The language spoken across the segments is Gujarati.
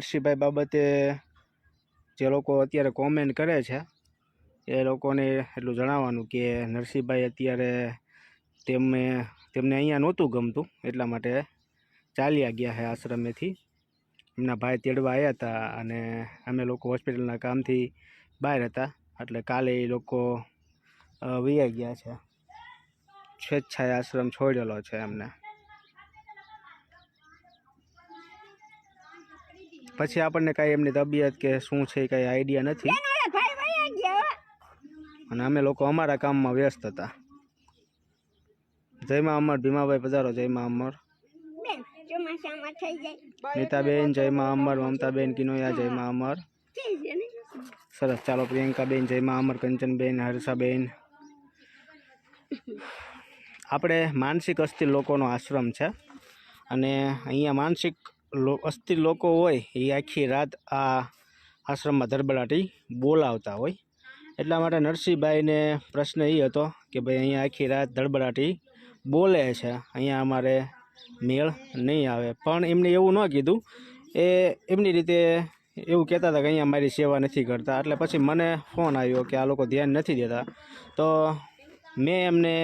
નરસિંહભાઈ બાબતે જે લોકો અત્યારે કોમેન્ટ કરે છે એ લોકોને એટલું જણાવવાનું કે નરસિંહભાઈ અત્યારે તેમને અહીંયા નહોતું ગમતું, એટલા માટે ચાલ્યા ગયા છે આશ્રમેથી. એમના ભાઈ તેડવા આવ્યા હતા અને અમે લોકો હોસ્પિટલના કામથી બહાર હતા, એટલે કાલે એ લોકો વયા ગયા છે. સ્વેચ્છાએ આશ્રમ છોડેલો છે એમને. પછી આપણને કાંઈ એમની તબિયત કે શું છે કાંઈ આઈડિયા નથી, અને અમે લોકો અમારા કામમાં વ્યસ્ત હતા. જયમાં અમર. ભીમાભાઈ પધારો. જયમાં અમર. નીતાબેન જયમાં અમર. મમતાબેન કિનોયા જયમાં અમર. સરસ, ચાલો. પ્રિયંકાબેન જયમાં અમર. કંચનબેન, હર્ષાબેન. આપણે માનસિક અસ્થિર લોકોનો આશ્રમ છે, અને અહીંયા માનસિક અસ્થિર લોકો હોય એ આખી રાત આ આશ્રમમાં ધડબડાટી બોલાવતા હોય. એટલા માટે નરસિંહભાઈને પ્રશ્ન એ હતો કે ભાઈ અહીંયા આખી રાત ધડબડાટી બોલે છે, અહીંયા અમારે મેળ નહીં આવે. પણ એમને એવું ન કીધું, એ એમની રીતે એવું કહેતા હતા કે અહીંયા મારી સેવા નથી કરતા. એટલે પછી મને ફોન આવ્યો કે આ લોકો ધ્યાન નથી દેતા, તો મેં એમને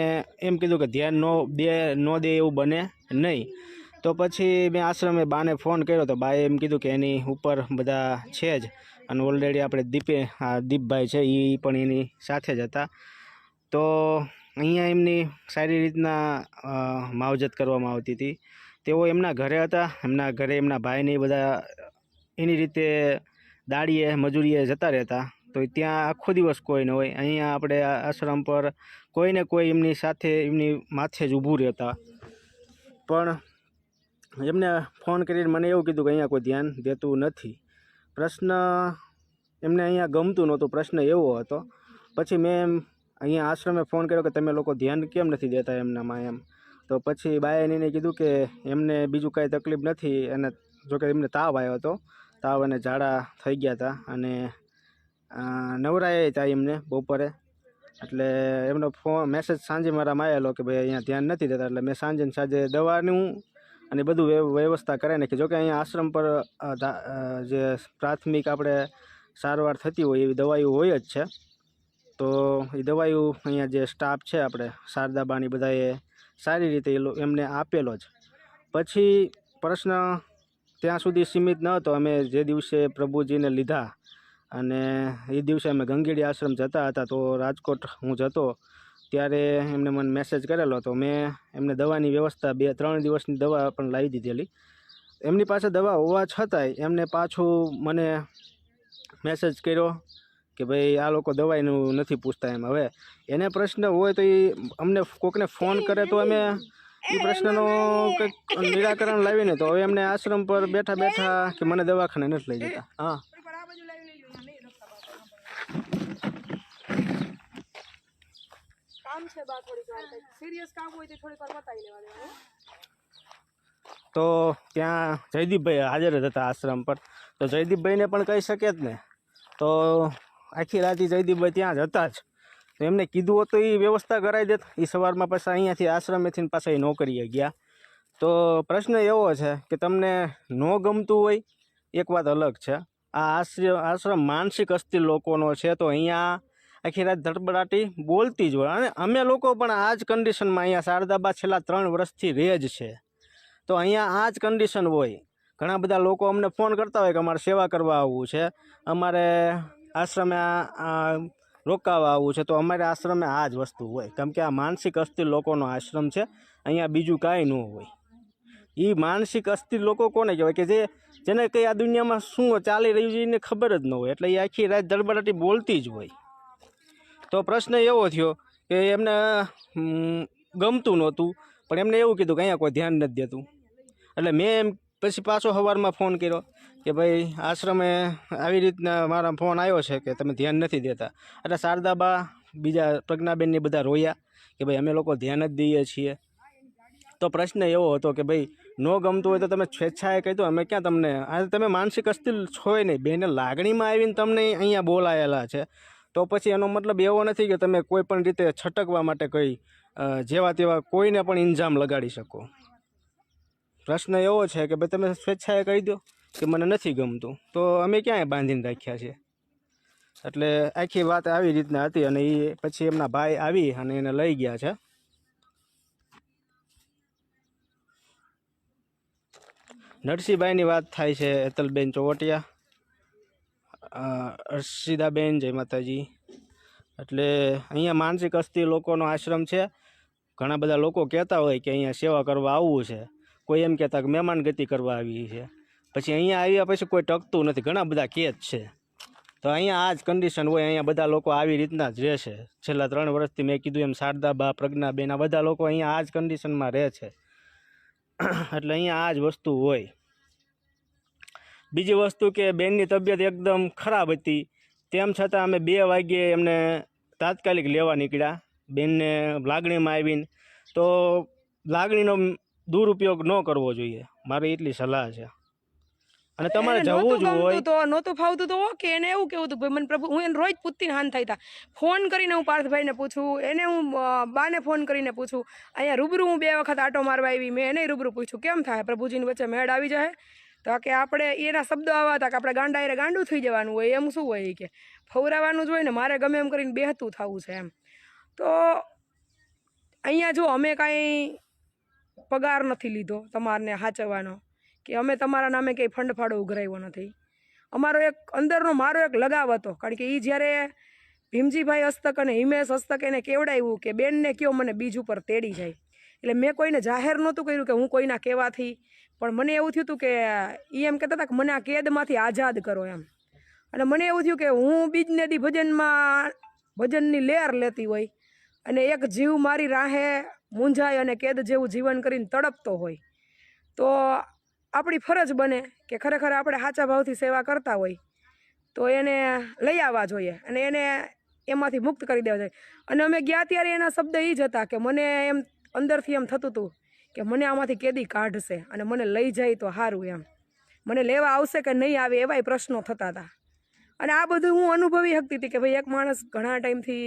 એમ કીધું કે ધ્યાન ન દે એવું બને નહીં. તો પછી મેં આશ્રમે બાને ફોન કર્યો, તો બાએ એમ કીધું કે એની ઉપર બધા છે જ, અને ઓલરેડી આપણે દીપભાઈ છે એ પણ એની સાથે જ હતા. તો અહીંયા એમની સારી રીતના માવજત કરવામાં આવતી હતી. તેઓ એમના ઘરે હતા, એમના ઘરે એમના ભાઈને બધા એની રીતે દાડીએ મજૂરીએ જતા રહેતા, તો ત્યાં આખો દિવસ કોઈ ન હોય. અહીંયા આપણે આશ્રમ પર કોઈને કોઈ એમની સાથે એમની માથે જ ઊભું રહેતા. પણ એમને ફોન કરીને મને એવું કીધું કે અહીંયા કોઈ ધ્યાન દેતું નથી. પ્રશ્ન એમને અહીંયા ગમતું નહોતું, પ્રશ્ન એવો હતો. પછી મેં અહીંયા આશ્રમે ફોન કર્યો કે તમે લોકો ધ્યાન કેમ નથી દેતા એમનામાં એમ. તો પછી બાએ એને કીધું કે એમને બીજું કાંઈ તકલીફ નથી, અને જોકે એમને તાવ આવ્યો હતો, તાવ અને ઝાડા થઈ ગયા હતા, અને નવરાએ હતા એમને બપોરે. એટલે એમનો મેસેજ સાંજે મારામાં આવેલો કે ભાઈ અહીંયા ધ્યાન નથી દેતા. એટલે મેં સાંજે દવાનું અને બધું વ્યવસ્થા કરાવી નાખી. જોકે અહીંયા આશ્રમ પર જે પ્રાથમિક આપણે સારવાર થતી હોય એવી દવાઈઓ હોય જ છે. તો એ દવાઈઓ અહીંયા જે સ્ટાફ છે આપણે શારદાબાની બધાએ સારી રીતે એમને આપેલો જ. પછી પ્રશ્ન ત્યાં સુધી સીમિત ન હતો. અમે જે દિવસે પ્રભુજીને લીધા અને એ દિવસે અમે ગંગેડી આશ્રમ જતા હતા, તો રાજકોટ હું જતો ત્યારે એમને મને મેસેજ કરેલો. તો મેં એમને દવાની વ્યવસ્થા 2-3 દિવસની દવા પણ લાવી દીધેલી. એમની પાસે દવા હોવા છતાંય એમને પાછું મને મેસેજ કર્યો કે ભાઈ આ લોકો દવાઈનું નથી પૂછતા એમ. હવે એને પ્રશ્ન હોય તો એ અમને કોકને ફોન કરે તો અમે એ પ્રશ્નનો કંઈક નિરાકરણ લાવીને, તો હવે એમને આશ્રમ પર બેઠા બેઠા કે મને દવાખાને નથી લઈ જતા. હા, તો ત્યાં જયદીપભાઈ હાજર જ હતા આશ્રમ પર. તો જયદીપભાઈને પણ કહી શકે જ ને, તો આખી રાતી જયદીપભાઈ ત્યાં જ હતા જ. તો એમને કીધું હોત તો એ વ્યવસ્થા કરાવી દેત. એ સવારમાં પાછા અહીંયાથી આશ્રમેથી પાછા એ નોકરીએ ગયા. તો પ્રશ્ન એવો છે કે તમને ન ગમતું હોય એક વાત અલગ છે, આ આશ્રમ માનસિક અસ્થિર લોકોનો છે, તો અહીંયા આખી રાત ધડબડાટી બોલતી જ હોય. અને અમે લોકો પણ આ જ કન્ડિશનમાં અહીંયા શારદાબા છેલ્લા 3 વર્ષથી રહે જ છે. તો અહીંયા આ જ કન્ડિશન હોય. ઘણા બધા લોકો અમને ફોન કરતા હોય કે અમારે સેવા કરવા આવવું છે, અમારે આશ્રમે રોકાવા આવવું છે. તો અમારે આશ્રમે આ જ વસ્તુ હોય, કેમ કે આ માનસિક અસ્થિર લોકોનો આશ્રમ છે. અહીંયા બીજું કાંઈ ન હોય. એ માનસિક અસ્થિર લોકો કોને કહેવાય કે જેને કંઈ આ દુનિયામાં શું ચાલી રહ્યું છે એને ખબર જ ન હોય, એટલે એ આખી રાત ધડબડાટી બોલતી જ હોય. તો પ્રશ્ન એવો થયો કે એમને ગમતું નહોતું, પણ એમને એવું કીધું કે અહીંયા કોઈ ધ્યાન નથી દેતું. એટલે મેં એમ પછી પાછો સવારમાં ફોન કર્યો કે ભાઈ આશ્રમે આવી રીતના મારા ફોન આવ્યો છે કે તમે ધ્યાન નથી દેતા. એટલે શારદાબા બીજા પ્રજ્ઞાબેનને બધા રોયા કે ભાઈ અમે લોકો ધ્યાન જ દઈએ છીએ. તો પ્રશ્ન એવો હતો કે ભાઈ ન ગમતું હોય તો તમે સ્વેચ્છાએ કહી દો, અમે ક્યાં તમને તમે માનસિક અસ્થિર છો નહીં, બેને લાગણીમાં આવીને તમને અહીંયા બોલાયેલા છે. તો પછી એનો મતલબ એવો નથી કે તમે કોઈ પણ રીતે છટકવા માટે કંઈ જેવા તેવા કોઈને પણ ઇલ્ઝામ લગાડી શકો. પ્રશ્ન એવો છે કે ભાઈ તમે સ્વેચ્છાએ કહી દો. કે મને નથી ગમતું, તો અમે ક્યાંય બાંધીને રાખ્યા છે. એટલે આખી વાત આવી રીતના હતી અને એ પછી એમના ભાઈ આવી અને એને લઈ ગયા છે. નરસિંહભાઈની વાત થાય છે, હેતલબેન ચોવટિયા, હર્ષિદાબેન, જય માતાજી. એટલે અહીંયા માનસિક અસ્થિર લોકોનો આશ્રમ છે. ઘણા બધા લોકો કહેતા હોય કે અહીંયા સેવા કરવા આવવું છે, કોઈ એમ કહેતા કે મહેમાન ગતિ કરવા આવી છે, પછી અહીંયા આવ્યા પછી કોઈ ટકતું નથી, ઘણા બધા કેદ છે. તો અહીંયા આ જ કન્ડિશન હોય, અહીંયા બધા લોકો આવી રીતના જ રહે છે. છેલ્લા 3 વર્ષથી મેં કીધું એમ શારદાબા, પ્રજ્ઞાબેન, આ બધા લોકો અહીંયા આ જ કન્ડિશનમાં રહે છે. એટલે અહીંયા આ જ વસ્તુ હોય. બીજી વસ્તુ કે બેનની તબિયત એકદમ ખરાબ હતી, તેમ છતાં અમે 2 વાગ્યે એમને તાત્કાલિક લેવા નીકળ્યા. બેનને લાગણીમાં આવીને, તો લાગણીનો દુરુપયોગ ન કરવો જોઈએ, મારી એટલી સલાહ છે. અને તમારે જવું જ હોય તો નહોતું ફાવતું તો ઓકે. એને એવું કેવું હતું મને પ્રભુ, હું એને રોજ પૂછતી હાન થાય તા, ફોન કરીને હું પાર્થભાઈને પૂછું, એને હું બાને ફોન કરીને પૂછું, અહીંયા રૂબરૂ હું 2 વખત આટો મારવા આવી, મેં એને રૂબરૂ પૂછ્યું કેમ થાય પ્રભુજીની વચ્ચે મેળ આવી જાય. તો કે આપણે એના શબ્દો આવા હતા કે આપણે ગાંડા ગાંડું થઈ જવાનું હોય, એમ શું હોય કે ફવરાવાનું જ હોય ને, મારે ગમે એમ કરીને બેહતું થવું છે એમ. તો અહીંયા જો અમે કાંઈ પગાર નથી લીધો તમારને સાચવવાનો, કે અમે તમારા નામે કંઈ ફંડ ફાળો ઉઘરાવ્યો નથી. અમારો એક અંદરનો મારો એક લગાવ હતો, કારણ કે એ જ્યારે ભીમજીભાઈ હસ્તક અને હિમેશ હસ્તક એને કેવડાવ્યું કે બેનને કયો મને બીજ ઉપર તેડી જાય, એટલે મેં કોઈને જાહેર નહોતું કર્યું કે હું કોઈના કહેવાથી, પણ મને એવું થયું હતું કે એ એમ કહેતા હતા કે મને આ કેદમાંથી આઝાદ કરો એમ. અને મને એવું થયું કે હું બીજને દી ભજનની લહેર લેતી હોય અને એક જીવ મારી રાહે મૂંઝાય અને કેદ જેવું જીવન કરીને તડપતો હોય, તો આપણી ફરજ બને કે ખરેખર આપણે સાચા ભાવથી સેવા કરતા હોય તો એને લઈ આવવા જોઈએ અને એને એમાંથી મુક્ત કરી દેવા જોઈએ. અને અમે ગયા ત્યારે એના શબ્દ એ જ હતા કે મને એમ અંદરથી એમ થતું હતું કે મને આમાંથી કેદી કાઢશે અને મને લઈ જાય તો સારું એમ, મને લેવા આવશે કે નહીં આવે એવાય પ્રશ્નો થતા હતા. અને આ બધું હું અનુભવી શકતી હતી કે ભાઈ એક માણસ ઘણા ટાઈમથી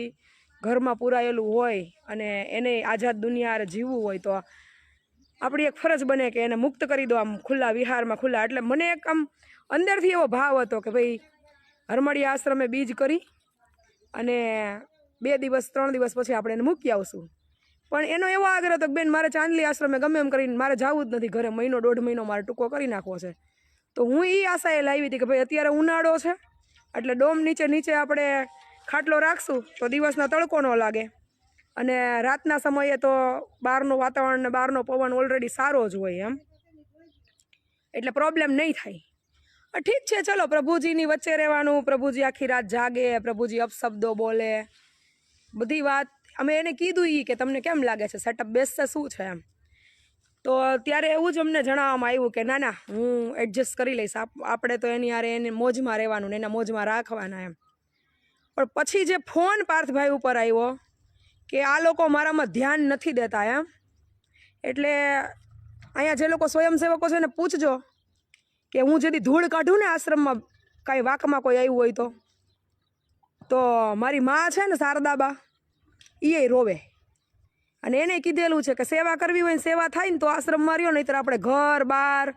ઘરમાં પુરાયેલું હોય અને એને આઝાદ દુનિયા જીવવું હોય તો આપણી એક ફરજ બને કે એને મુક્ત કરી દો આમ ખુલ્લા વિહારમાં ખુલ્લા. એટલે મને એક આમ અંદરથી એવો ભાવ હતો કે ભાઈ હરમડી આશ્રમે બીજ કરી અને 2 દિવસ 3 દિવસ પછી આપણે એને મૂકી આવશું. પણ એનો એવો આગ્રહ હતો કે બેન મારે ચાંદલી આશ્રમે ગમે એમ કરીને મારે જવું જ નથી ઘરે, 1.5 મહિનો મારે ટૂંકો કરી નાખવો છે. તો હું એ આશાએ લાવી હતી કે ભાઈ અત્યારે ઉનાળો છે એટલે ડોમ નીચે આપણે ખાટલો રાખશું તો દિવસના તડકો ન લાગે અને રાતના સમયે તો બહારનું વાતાવરણ ને બહારનો પવન ઓલરેડી સારો જ હોય એમ, એટલે પ્રોબ્લેમ નહીં થાય. ઠીક છે, ચલો પ્રભુજીની વચ્ચે રહેવાનું, પ્રભુજી આખી રાત જાગે, પ્રભુજી અપશબ્દો બોલે, બધી વાત અમે એને કીધું કે તમને કેમ લાગે છે સેટઅપ બેસશે શું છે એમ. તો ત્યારે એવું જ અમને જણાવવામાં આવ્યું કે ના હું એડજસ્ટ કરી લઈશ, આપણે તો એની યારે એને મોજમાં રહેવાનું ને એના મોજમાં રાખવાના એમ. પણ પછી જે ફોન પાર્થભાઈ ઉપર આવ્યો કે આ લોકો મારામાં ધ્યાન નથી દેતા એમ, એટલે અહીંયા જે લોકો સ્વયંસેવકો છે ને પૂછજો કે હું જેથી ધૂળ કાઢું ને આશ્રમમાં કાંઈ વાકમાં કોઈ આવ્યું હોય તો મારી માં છે ને શારદાબા એ રોવે અને એને કીધેલું છે કે સેવા કરવી હોય ને સેવા થાય ને તો આશ્રમમાં રહ્યો, નહીંતર આપણે ઘર બાર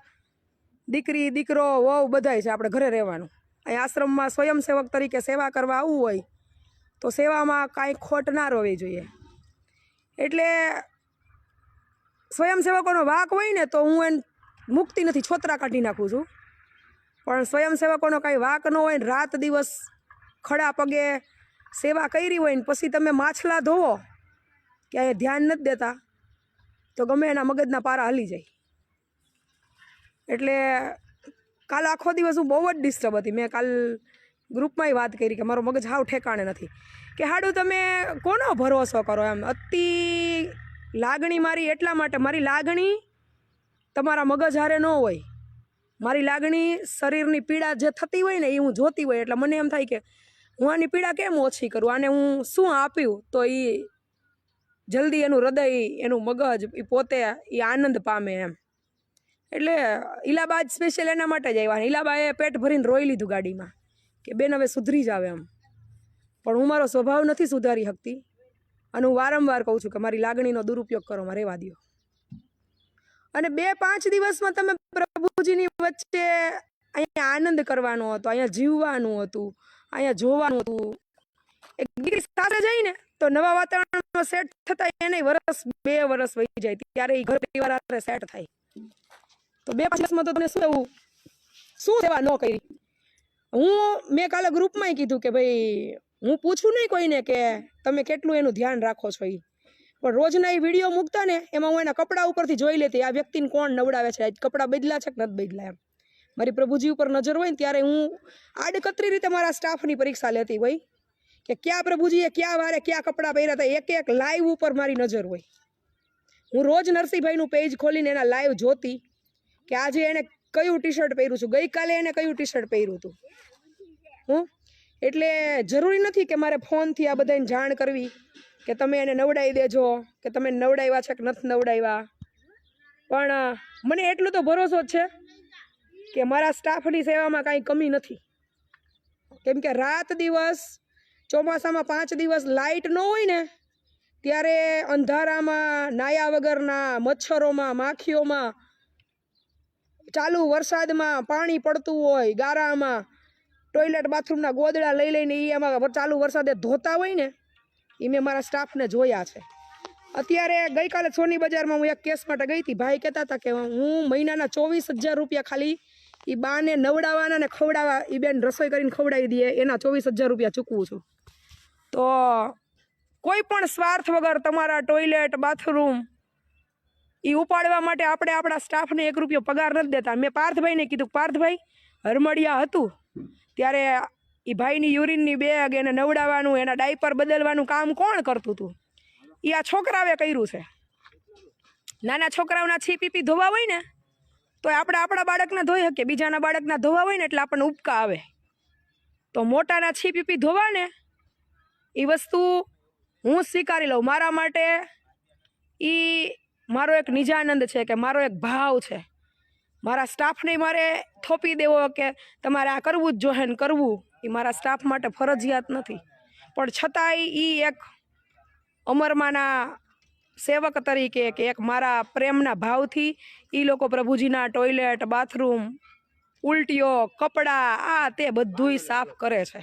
દીકરી દીકરો વહુ બધાય છે આપણે ઘરે રહેવાનું. અહીં આશ્રમમાં સ્વયંસેવક તરીકે સેવા કરવા આવવું હોય તો સેવામાં કાંઈ ખોટ ના રહેવી જોઈએ. એટલે સ્વયંસેવકોનો વાક હોય ને તો હું એને મુક્તિ નથી, છોતરા કાઢી નાખું છું. પણ સ્વયંસેવકોનો કાંઈ વાક ન હોય ને રાત દિવસ ખડા પગે સેવા કરી હોય ને પછી તમે માછલા ધોવો કે અહીંયા ધ્યાન નથી દેતા તો ગમે એના મગજના પારા હલી જાય. એટલે કાલ આખો દિવસ હું બહુ જ ડિસ્ટર્બ હતી. મેં કાલ ગ્રુપમાંય વાત કરી કે મારો મગજ હાવ ઠેકાણે નથી કે હાડું તમે કોનો ભરોસો કરો એમ. અતિ લાગણી મારી એટલા માટે, મારી લાગણી તમારા મગજ હારે ન હોય, મારી લાગણી શરીરની પીડા જે થતી હોય ને એ હું જોતી હોય, એટલે મને એમ થાય કે હું આની પીડા કેમ ઓછી કરું, આને હું શું આપ્યું તો એ જલ્દી એનું હૃદય એનું મગજ એ પોતે એ આનંદ પામે એમ. એટલે ઈલાબા જ સ્પેશિયલ એના માટે જ આવ્યા. ઈલાબાએ પેટ ભરીને રોઈ લીધું ગાડીમાં કે બેન હવે સુધરી જાવ એમ. પણ હું મારો સ્વભાવ નથી સુધારી શકતી અને હું વારંવાર કહું છું કે મારી લાગણીનો દુરુપયોગ કરો, માં રહેવા દો. અને 2-5 દિવસમાં તમે પ્રભુજીની વચ્ચે અહીંયા આનંદ કરવાનો હતો, અહીંયા જીવવાનું હતું, અહીંયા જોવાનું હતું. એક દીકરી સાથે જઈને તો નવા વાતાવરણમાં સેટ થતા એને વર્ષ 2 વર્ષ વહી જાય, ત્યારે એ ઘર પરિવાર સાથે સેટ થાય. તો 2-5 વર્ષમાં તો તમને શું સેવા ન કરી. મેં કાલે ગ્રુપમાં કીધું કે ભાઈ હું પૂછું નહીં કોઈને કે તમે કેટલું એનું ધ્યાન રાખો છો, પણ રોજના એ વિડીયો મૂકતા ને એમાં હું એના કપડા ઉપરથી જોઈ લેતી આ વ્યક્તિને કોણ નવડાવે છે, કપડાં બદલા છે કે નથી બદલા. એમ મારી પ્રભુજી ઉપર નજર હોય ને ત્યારે હું આડકતરી રીતે મારા સ્ટાફની પરીક્ષા લેતી હોય કે ક્યાં પ્રભુજીએ ક્યાં વારે ક્યાં કપડાં પહેર્યા હતા. એક લાઈવ ઉપર મારી નજર હોય. હું રોજ નરસિંહભાઈનું પેજ ખોલીને એના લાઈવ જોતી કે આજે એને કયું ટી શર્ટ પહેર્યું છું, ગઈકાલે એને કયું ટી શર્ટ પહેર્યું હતું. એટલે જરૂરી નથી કે મારે ફોનથી આ બધાને જાણ કરવી કે તમે એને નવડાવી દેજો કે તમે નવડાવ્યા છે કે નથી નવડાવ્યા. પણ મને એટલું તો ભરોસો જ છે કે મારા સ્ટાફની સેવામાં કાંઈ કમી નથી. કેમ કે રાત દિવસ ચોમાસામાં 5 દિવસ લાઇટ ન હોય ને ત્યારે અંધારામાં નાયા વગરના મચ્છરોમાં માખીઓમાં ચાલુ વરસાદમાં પાણી પડતું હોય ગારામાં ટોયલેટ બાથરૂમના ગોદડા લઈ લઈને એ એમાં ચાલુ વરસાદે ધોતા હોય ને એ મેં મારા સ્ટાફને જોયા છે. અત્યારે ગઈકાલે સોની બજારમાં હું એક કેસ માટે ગઈ હતી. ભાઈ કહેતા હતા કે હું મહિનાના 24,000 રૂપિયા ખાલી એ બાને નવડાવવાના ને ખવડાવવા, એ બેન રસોઈ કરીને ખવડાવી દે એના 24,000 રૂપિયા ચૂકવું છું. તો કોઈ પણ સ્વાર્થ વગર તમારા ટોયલેટ બાથરૂમ એ ઉપાડવા માટે આપણે આપણા સ્ટાફને 1 રૂપિયો પગાર નથી દેતા. મેં પાર્થભાઈને કીધું, પાર્થભાઈ હરમડિયા હતું ત્યારે એ ભાઈની યુરિનની બેગ એને નવડાવવાનું, એના ડાયપર બદલવાનું કામ કોણ કરતું હતું? એ આ છોકરાએ કર્યું છે. નાના છોકરાઓના છીપીપી ધોવા હોય ને તો આપણે આપણા બાળકના ધોઈ શકીએ, બીજાના બાળકના ધોવા હોય ને એટલે આપણને ઉપકા આવે. તો મોટાના છીપીપી ધોવા ને એ વસ્તુ હું સ્વીકારી લઉં. મારા માટે એ મારો એક નિજાનંદ છે કે મારો એક ભાવ છે. મારા સ્ટાફને મારે થોપી દેવો કે તમારે આ કરવું જ જોઈએ ને કરવું, એ મારા સ્ટાફ માટે ફરજિયાત નથી. પણ છતાંય એ એક અમરમાના સેવક તરીકે કે એક મારા પ્રેમના ભાવથી એ લોકો પ્રભુજીના ટોયલેટ બાથરૂમ ઉલટીઓ કપડાં આ તે બધુંય સાફ કરે છે.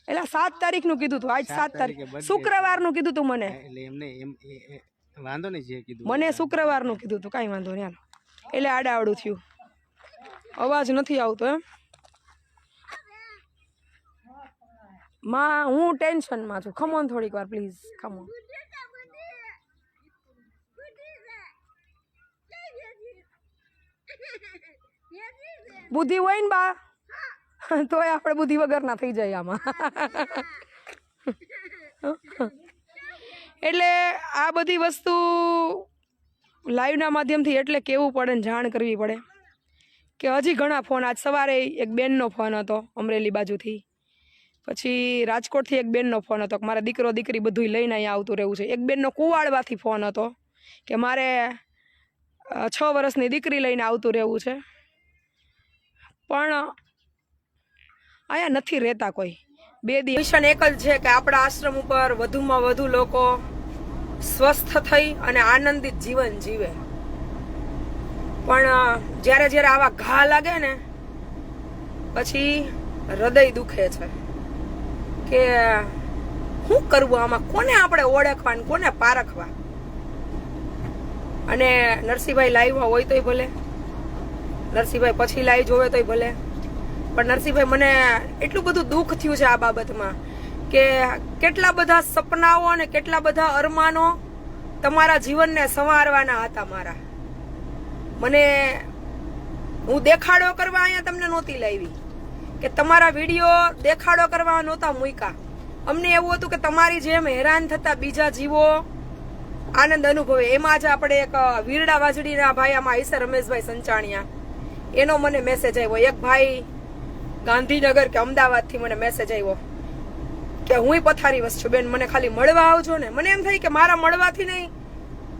એટલે 7 તારીખનું કીધું હતું, આજ 7 તારીખ શુક્રવારનું કીધું હતું મને. એટલે એમને એમ વાંધો નહીં જે કીધું મને શુક્રવારનું કીધું હતું, કાંઈ વાંધો નહીં. એટલે આડાવડું થયું. અવાજ નથી આવતો એમ માં, હું ટેન્શનમાં છું. ખમોન થોડીક વાર પ્લીઝ, ખમોન. બુદ્ધિ હોય ને બા તોય આપણે બુદ્ધિ વગરના થઈ જાય આમાં. એટલે આ બધી વસ્તુ લાઈવના માધ્યમથી એટલે કહેવું પડે ને જાણ કરવી પડે કે હજી ઘણા ફોન. આજ સવારે એક બેનનો ફોન હતો અમરેલી બાજુથી, પછી રાજકોટથી એક બેનનો ફોન હતો કે મારા દીકરો દીકરી બધું લઈને અહીંયા આવતું રહેવું છે. એક બેનનો કુવાડવાથી ફોન હતો કે મારે 6 વર્ષની દીકરી લઈને આવતું રહેવું છે, પણ અહીંયા નથી રહેતા કોઈ. 2 દિવસ મિશન એક જ છે કે આપણા આશ્રમ ઉપર વધુમાં વધુ લોકો સ્વસ્થ થઈ અને આનંદિત જીવન જીવે. પણ જ્યારે જ્યારે આવા ઘા લાગે ને પછી હૃદય દુખે છે કે શું કરવું આમાં, કોને આપણે ઓળખવા ને કોને પારખવા. અને નરસિંહભાઈ લાઈવમાં હોય તોય ભલે, નરસિંહભાઈ પછી લાઈવ જોવે તોય ભલે, પણ નરસિંહભાઈ મને એટલું બધું દુઃખ થયું છે આ બાબતમાં કે કેટલા બધા સપનાઓ અને કેટલા બધા અરમાનો તમારા જીવનને સંવારવાના હતા મારા. મને હું દેખાડો કરવા અહીંયા તમને નહોતી લાવી કે તમારા વિડીયો દેખાડો કરવા નહોતા મૂક્યા. અમને એવું હતું કે તમારી જેમ હેરાન થતા બીજા જીવો આનંદ અનુભવે. એમાં જ આપણે એક વીરડા વાજડીના ભાઈ આમાં હશે રમેશભાઈ સંચાણિયા, એનો મને મેસેજ આવ્યો. એક ભાઈ ગાંધીનગર કે અમદાવાદથી મને મેસેજ આવ્યો કે હું પથારી વસ છું બેન, મને ખાલી મળવા આવજો ને. મને એમ થાય કે મારા મળવાથી નહીં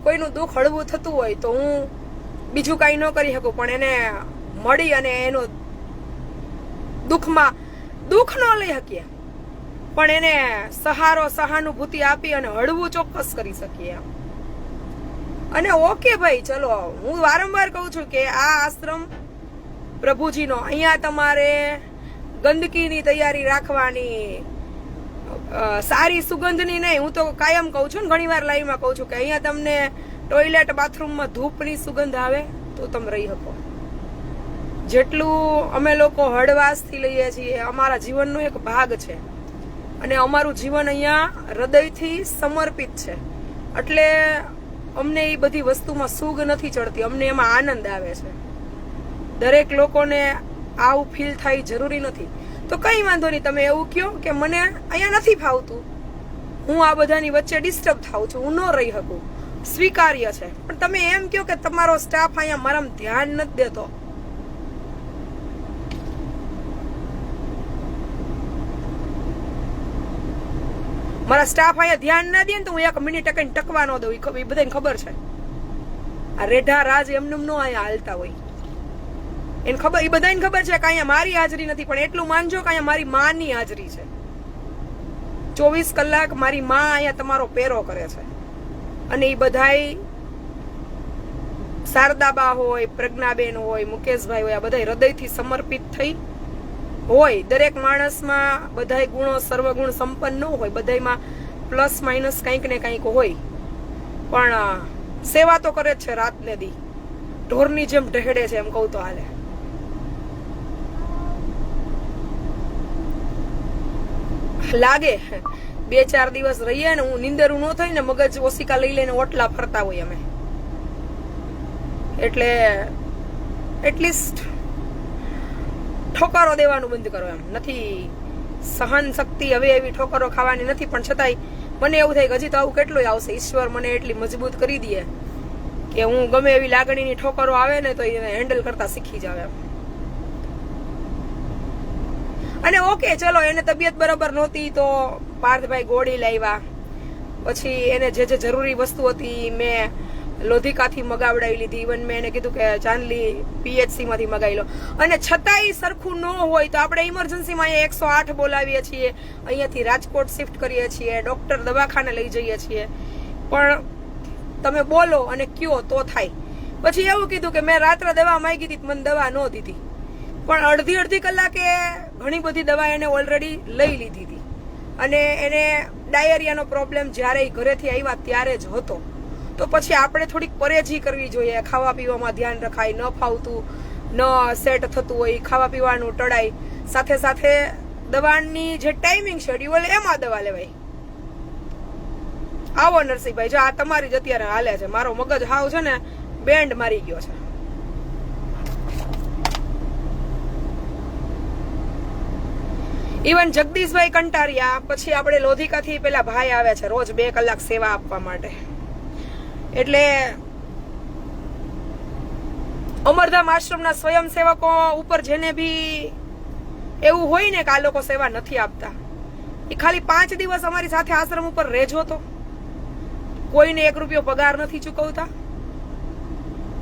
કોઈનું દુઃખ હળવું થતું હોય તો હું બીજું કાંઈ ન કરી શકું, પણ એને મળી અને એનું દુઃખમાં દુઃખ ન લઈ શકીએ પણ એને સહારો સહાનુભૂતિ આપી અને હળવું ચોક્કસ કરી શકીએ. અને ઓકે ભાઈ, ચલો, હું વારંવાર કહું છું કે આ આશ્રમ પ્રભુજીનો, અહીંયા તમારે ગંદકીની તૈયારી રાખવાની, સારી સુગંધની નહીં. હું તો કાયમ કહું છું ને, ઘણી વાર લાઈવમાં કહું છું કે અહીંયા તમને ટોયલેટ બાથરૂમમાં ધૂપની સુગંધ આવે તો તમે રહી શકો. જેટલું અમે લોકો હળવાશથી લઈએ છીએ, અમારા જીવનનો એક ભાગ છે અને અમારું જીવન અહીંયા હૃદયથી સમર્પિત છે. એટલે અમને એ બધી વસ્તુમાં સુગ નથી ચડતી, અમને એમાં આનંદ આવે છે. દરેક લોકોને આવું ફીલ થાય જરૂરી નથી. તો કંઈ વાંધો નહીં, તમે એવું કહો કે મને અહીંયા નથી ફાવતું, હું આ બધાની વચ્ચે ડિસ્ટર્બ થાઉં છું, હું ન રહી શકું, સ્વીકાર્ય છે. પણ તમે એમ કહો કે તમારો સ્ટાફ અહીંયા મારામાં ધ્યાન નથી દેતો, મારા સ્ટાફ અહીંયા ધ્યાન ના દે ને તો હું 1 મિનિટ કઈ ટકવા ન દઉં. એ બધાને ખબર છે. આ રેઢા રાજ એમને નો અહીંયા હાલતા હોય. એને ખબર, એ બધાને ખબર છે કે અહીંયા મારી હાજરી નથી, પણ એટલું માનજો કે અહીંયા મારી માની હાજરી છે. 24 કલાક મારી માં અહીંયા તમારો પેરો કરે છે. અને એ બધાય શારદાબા હોય, પ્રજ્ઞાબેન હોય, મુકેશભાઈ હોય, આ બધા હૃદયથી સમર્પિત થઈ હોય. દરેક માણસમાં બધાય ગુણો સર્વગુણ સંપન્ન ન હોય, બધાયમાં પ્લસ માઇનસ કંઈક ને કંઈક હોય, પણ સેવા તો કરે જ છે રાત ને દી, ઢોરની જેમ ઢહેડે છે, એમ કહું તો હાલે. લાગે 2-4 દિવસ રહીએ ને, હું નીંદરું ન થાય ને, મગજ ઓશિકા લઈ લઈને ઓટલા ફરતા હોય અમે. એટલે એટલીસ્ટ ઠોકરો દેવાનું બંધ કરો. એમ નથી, સહન શક્તિ હવે એવી ઠોકરો ખાવાની નથી, પણ છતાંય મને એવું થાય કે હજી તો આવું કેટલું આવશે. ઈશ્વર મને એટલી મજબૂત કરી દે કે હું ગમે એવી લાગણીની ઠોકરો આવે ને તો એને હેન્ડલ કરતા શીખી જાવ એમ. અને ઓકે, ચલો, એને તબિયત બરાબર નહોતી તો પાર્થભાઈ ગોળી લાવ્યા, પછી એને જે જે જરૂરી વસ્તુ હતી મેં લોધિકાથી મગાવડાવી લીધી. ઇવન મેં એને કીધું કે ચાંદલી PHC માંથી મગાવી લો. અને છતાંય સરખું ન હોય તો આપણે ઇમરજન્સીમાં અહીંયા 108 બોલાવીએ છીએ, અહીંયાથી રાજકોટ શિફ્ટ કરીએ છીએ, ડોક્ટર દવાખાને લઈ જઈએ છીએ. પણ તમે બોલો અને કયો તો થાય. પછી એવું કીધું કે મેં રાત્રે દવા માંગી હતી, મને દવા ન દીધી, પણ અડધી કલાકે ઘણી બધી દવા એને ઓલરેડી લઈ લીધી હતી. અને એને ડાયરિયાનો પ્રોબ્લેમ જ્યારે ઘરેથી આવ્યા ત્યારે જ હતો. તો પછી આપણે થોડીક પરેજી કરવી જોઈએ. ખાવા પીવામાં ધ્યાન રખાય, ન ફાવતું ન સેટ થતું હોય, ખાવા પીવાનું ટળાય, સાથે સાથે દવાની જે ટાઈમિંગ શેડ્યુલ એમાં દવા લેવાય. આવો નરસિંહભાઈ, જો આ તમારી જ અત્યારે હાલે છે. મારો મગજ હાવ છે ને બેન્ડ મારી ગયો છે. ઇવન જગદીશભાઈ કંટારિયા, પછી આપણે લોધિકાથી પેલા ભાઈ આવે છે રોજ 2 કલાક સેવા આપવા માટે. એટલે અમરધામ આશ્રમના સ્વયંસેવકો ઉપર જેને બી એવું હોય ને કે આ લોકો સેવા નથી આપતા, એ ખાલી 5 દિવસ અમારી સાથે આશ્રમ ઉપર રહેજો તો કોઈને 1 રૂપિયો પગાર નથી ચૂકવતા.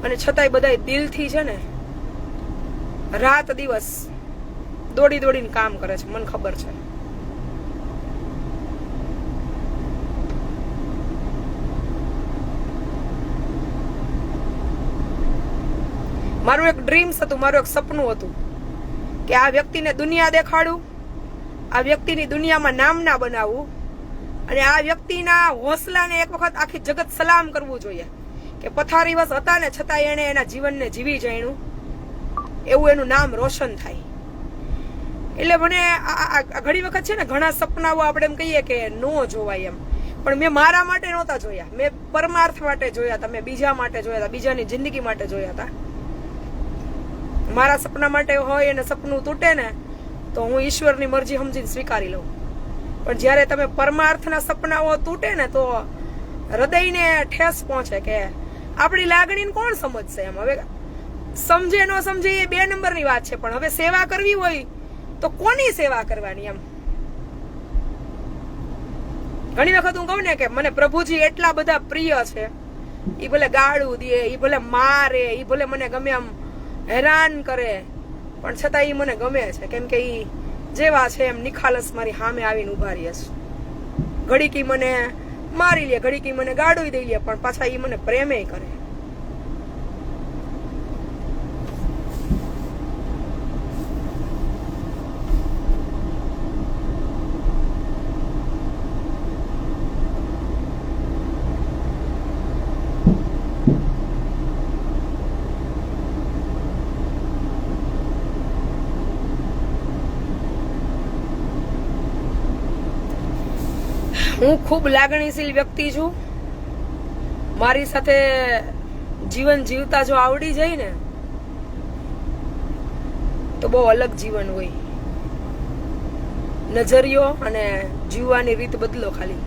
અને છતાંય બધા દિલથી છે ને રાત દિવસ દોડીને કામ કરે છે. મને ખબર છે. મારું એક ડ્રીમ્સ હતું, મારું એક સપનું હતું કે આ વ્યક્તિને દુનિયા દેખાડું, આ વ્યક્તિની દુનિયામાં નામના બનાવવું, અને આ વ્યક્તિના હોસલાને એક વખત આખી જગત સલામ કરવું જોઈએ કે પથારીવશ હતા ને છતાં એને એના જીવનને જીવી જાણ્યું, એવું એનું નામ રોશન થાય. એટલે મને ઘણી વખત છે ને ઘણા સપનાઓ આપણે એમ કહીએ કે નો જોવાય એમ, પણ મેં મારા માટે નહોતા જોયા, મેં પરમાર્થ માટે જોયા હતા, મેં બીજા માટે જોયા હતા, બીજાની જિંદગી માટે જોયા હતા. મારા સપના માટે હોય અને સપનું તૂટે ને તો હું ઈશ્વરની મરજી સમજીને સ્વીકારી લઉં. પણ જ્યારે તમે પરમાર્થના સપનાઓ તૂટે ને તો હૃદયને ઠેસ પહોંચે કે આપણી લાગણીને કોણ સમજશે એમ. હવે સમજે ન સમજે એ 2 નંબરની વાત છે, પણ હવે સેવા કરવી હોય તો કોની સેવા કરવાની એમ. ઘણી વખત હું કહું ને કે મને પ્રભુજી એટલા બધા પ્રિય છે, એ ભલે ગાળું દે, એ ભલે મારે, એ ભલે મને ગમે એમ હેરાન કરે, પણ છતાં એ મને ગમે છે, કેમ કે એ જેવા છે એમ નિખાલસ મારી સામે આવીને ઉભા રહે છે. ઘડીકી મને મારી લે, ઘડીક ઈ મને ગાડું દઈ લે, પણ પાછા ઈ મને પ્રેમે કરે. હું ખૂબ લાગણીશીલ વ્યક્તિ છું. મારી સાથે જીવન જીવતા જો આવડી જાય ને તો બહુ અલગ જીવન હોય. નજરિયો અને જીવવાની રીત બદલો ખાલી.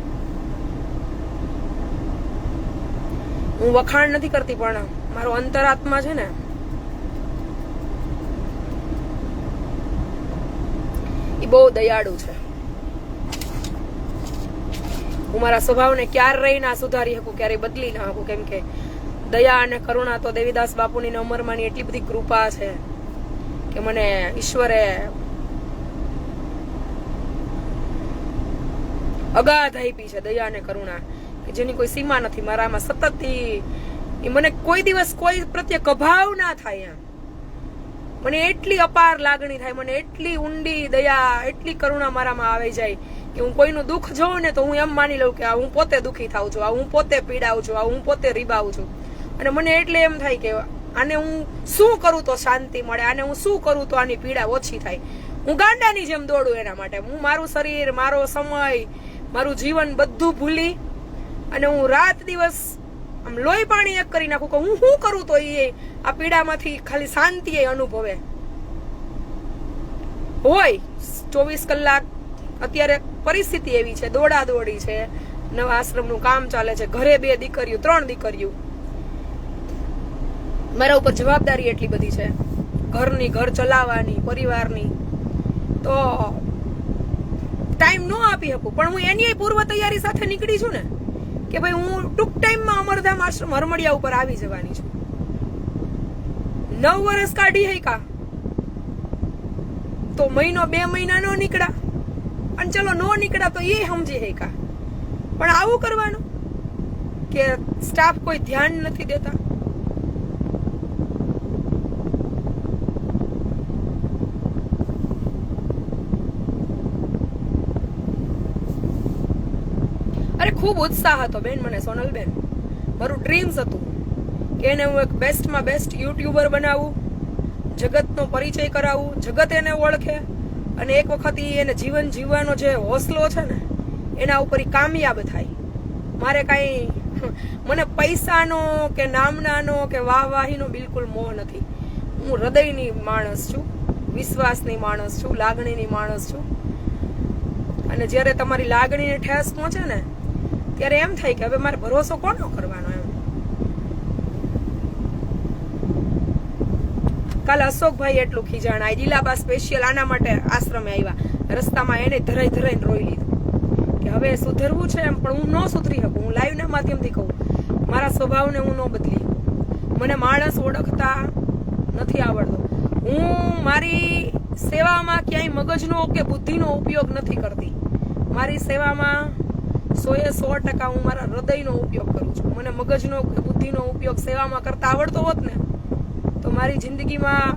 હું વખાણ નથી કરતી, પણ મારો અંતરાત્મા છે ને એ બહુ દયાળુ છે. હું મારા સ્વભાવને ક્યારેય ના સુધારી શકું, ક્યારેય બદલી ના શકું, કેમ કે દયા અને કરુણા તો દેવીદાસ બાપુની અમરમાંની એટલી બધી કૃપા છે કે મને ઈશ્વરે અગાધ આપી છે. દયા અને કરુણા કે જેની કોઈ સીમા નથી. મારામાં સતત ઈ મને કોઈ દિવસ કોઈ પ્રત્યે કભાવ ના થાય. મને એટલી અપાર લાગણી થાય, મને એટલી ઊંડી દયા, એટલી કરુણા મારામાં આવી જાય કે હું કોઈનું દુઃખ જોઉં ને તો હું એમ માની લઉં કે આ હું પોતે દુઃખી થાઉં છું, આ હું પોતે પીડાવું છું, આ હું પોતે રીબાવું છું. અને મને એટલે એમ થાય કે આને હું શું કરું તો શાંતિ મળે, આને હું શું કરું તો આની પીડા ઓછી થાય. હું ગાંડાની જેમ દોડું એના માટે. હું મારું શરીર, મારો સમય, મારું જીવન બધું ભૂલી અને હું રાત દિવસ આમ લોહી પાણી એક કરી નાખું કે હું શું કરું તો એ આ પીડામાંથી ખાલી શાંતિ અનુભવે. હોય 24 કલાક અત્યારે પરિસ્થિતિ એવી છે, દોડા દોડી છે, નવા આશ્રમનું કામ ચાલે છે, ઘરે 2 દીકરીઓ 3 દીકરીઓ, મારા ઉપર જવાબદારી એટલી બધી છે, ઘરની, ઘર ચલાવવાની, પરિવારની, તો ટાઈમ ન આપી શકું. પણ હું એની પૂર્વ તૈયારી સાથે નીકળી છું ને કે ભાઈ હું ટૂંક ટાઈમમાં અમરધામ આશ્રમ હરમડિયા ઉપર આવી જવાની છું. 9 વર્ષ કાઢી હૈકા તો મહિનો 2 મહિના નો નીકળ્યા, અને ચલો નો નીકળ્યા તો એ સમજી હૈકા. પણ આવું કરવાનું કે સ્ટાફ કોઈ ધ્યાન નથી દેતા. અરે ખૂબ ઉત્સાહ હતો બેન મને, સોનલબેન. મારું ડ્રીમ્સ હતું કે એને હું એક બેસ્ટમાં બેસ્ટ યુટ્યુબર બનાવું, જગતનો પરિચય કરાવું, જગત એને ઓળખે, અને એક વખત એને જીવન જીવવાનો જે હોસલો છે ને એના ઉપર કામયાબ થાય. મારે કાંઈ મને પૈસાનો કે નામનાનો કે વાહવાહીનો બિલકુલ મોહ નથી. હું હૃદયની માણસ છું, વિશ્વાસની માણસ છું, લાગણીની માણસ છું. અને જ્યારે તમારી લાગણીને ઠેસ પહોંચે ને ત્યારે એમ થાય કે હવે મારે ભરોસો કોનો કરવાનો. એમ કાલે અશોકભાઈ એટલું ખીજાણ, આ દિલાબા સ્પેશિયલ આના માટે આશ્રમે આવ્યા, રસ્તામાં એને ધરાઈ ધરાઈને રોઈ લીધું કે હવે સુધરવું છે એમ, પણ હું ન સુધરી શકું. હું લાઈવના માધ્યમથી કહું, મારા સ્વભાવને હું ન બદલી. મને માણસ ઓળખતા નથી આવડતો. હું મારી સેવામાં ક્યાંય મગજનો કે બુદ્ધિનો ઉપયોગ નથી કરતી. મારી સેવામાં 100% હું મારા હૃદયનો ઉપયોગ કરું છું. મને મગજનો કે બુદ્ધિનો ઉપયોગ સેવામાં કરતા આવડતો હોત ને તો મારી જિંદગીમાં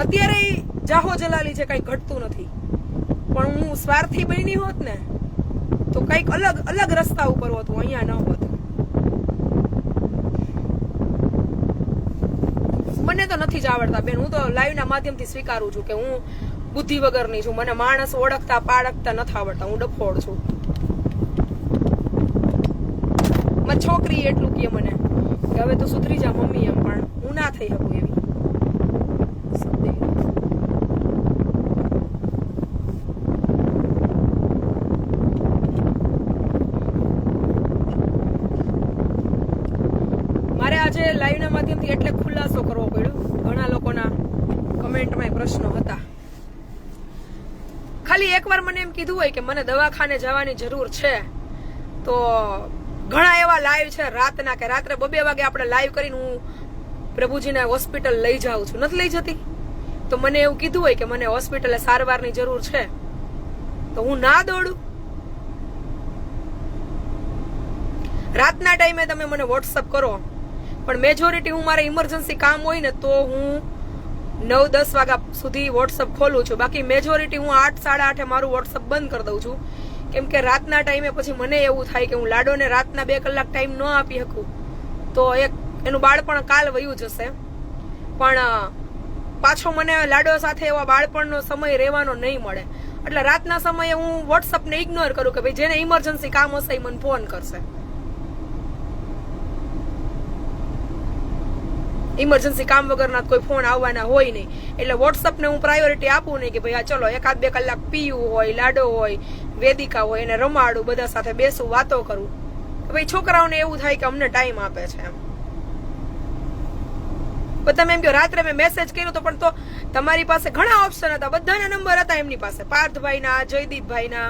અત્યારે જાહો જલાલી છે, કંઈ ઘટતું નથી. પણ હું સ્વાર્થી બની હોત ને તો કંઈક અલગ રસ્તા ઉપર હોત, અહીંયા ન હોત. મને તો નથી જ આવડતા બેન. હું તો લાઈવના માધ્યમથી સ્વીકારું છું કે હું બુદ્ધિ વગરની છું. મને માણસ ઓળખતા પાળખતા નથી આવડતા. હું ડફોડ છું. મારી છોકરી એટલું કે મને કે હવે તો સુધરી જા મમ્મી, એમ, પણ હું ના થઈ શકું એવી. મારે આજે લાઈવના માધ્યમથી એટલે ખુલાસો કરવો પડ્યો. ઘણા લોકોના કમેન્ટમાં પ્રશ્નો હતા. ખાલી એકવાર મને એમ કીધું હોય કે મને દવાખાને જવાની જરૂર છે તો ઘણા એવા લાઈવ છે રાતના કે રાત્રે 2 વાગે આપણે લાઈવ કરીને હું પ્રભુજીને હોસ્પિટલ લઈ જાઉં છું. નથી લઈ જતી. તો મને એવું કીધું હોય કે મને હોસ્પિટલે સારવારની જરૂર છે તો હું ના દોડું. રાતના ટાઈમે તમે મને વોટ્સઅપ કરો, પણ મેજોરિટી હું મારે ઇમરજન્સી કામ હોય ને તો હું 9-10 વાગ્યા સુધી વોટ્સઅપ ખોલું છું. બાકી મેજોરિટી હું 8-8:30 મારું વોટ્સઅપ બંધ કરી દઉં છું. કેમ કે રાતના ટાઈમે પછી મને એવું થાય કે હું લાડોને રાતના 2 કલાક ટાઈમ ન આપી શકું તો એનું બાળપણ કાલ વયું જશે. પણ પાછો મને લાડો સાથે એવા બાળપણનો સમય રહેવાનો નહીં મળે. એટલે રાતના સમયે હું વોટ્સઅપને ઇગ્નોર કરું કે ભાઈ જેને ઇમરજન્સી કામ હશે એ મને ફોન કરશે. ઇમરજન્સી કામ વગરના કોઈ ફોન આવવાના હોય નહીં. એટલે વોટ્સઅપને હું પ્રાયોરિટી આપું નહીં કે ભાઈ આ ચલો 1-2 કલાક પીયું હોય, લાડો હોય, વેદિકા હોય, એને રમાડું, બધા સાથે બેસું, વાતો કરું. ભાઈ છોકરાઓને એવું થાય કે અમને ટાઈમ આપે છે એમ. પણ તમે એમ કહો રાત્રે મેં મેસેજ કર્યો તો પણ તો તમારી પાસે ઘણા ઓપ્શન હતા, બધાના નંબર હતા એમની પાસે, પાર્થભાઈના, જયદીપભાઈના,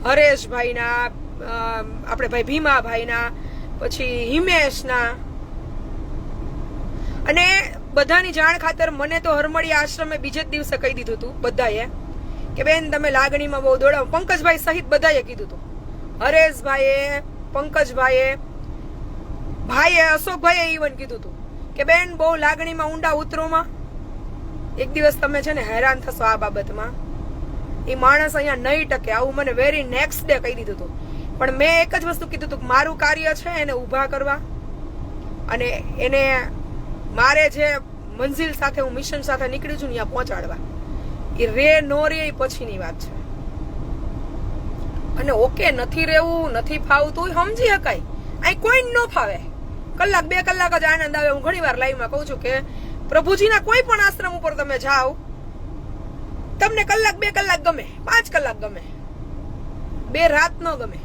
હરેશભાઈના, આપણે ભાઈ ભીમાભાઈના, પછી હિમેશના. અને બધાની જાણ ખાતર મને તો હરમળી આશ્રમે બીજે જ દિવસે કહી દીધું હતું બધાએ કે બેન તમે લાગણીમાં બહુ દોડાવો. પંકજભાઈ સહિત બધાએ કીધું હતું, હરેશભાઈએ, પંકજભાઈએ, ભાઈએ, અશોકભાઈએ ઇવન કીધું હતું કે બેન બહુ લાગણીમાં ઊંડા ઉતરોમાં, એક દિવસ તમે છે ને હેરાન થશો આ બાબતમાં. એ માણસ અહીંયા નહીં ટકે, આવું મને વેરી નેક્સ્ટ ડે કહી દીધું હતું. પણ મેં એક જ વસ્તુ કીધું હતું કે મારું કાર્ય છે એને ઊભા કરવા અને એને મારે જે મંજિલ સાથે હું મિશન સાથે નીકળી છું ત્યાં પહોંચાડવા. એ રે નો રે એ પછીની વાત છે. અને ઓકે નથી રહેવું, નથી ફાવતું સમજી શકાય. અહીં કોઈ ન ફાવે. 1-2 કલાક જ આનંદ આવે. હું ઘણી વાર લાઈવમાં કહું છું કે પ્રભુજીના કોઈ પણ આશ્રમ ઉપર તમે જાઓ, તમને 1-2 કલાક ગમે, 5 કલાક ગમે, 2 રાત ન ગમે.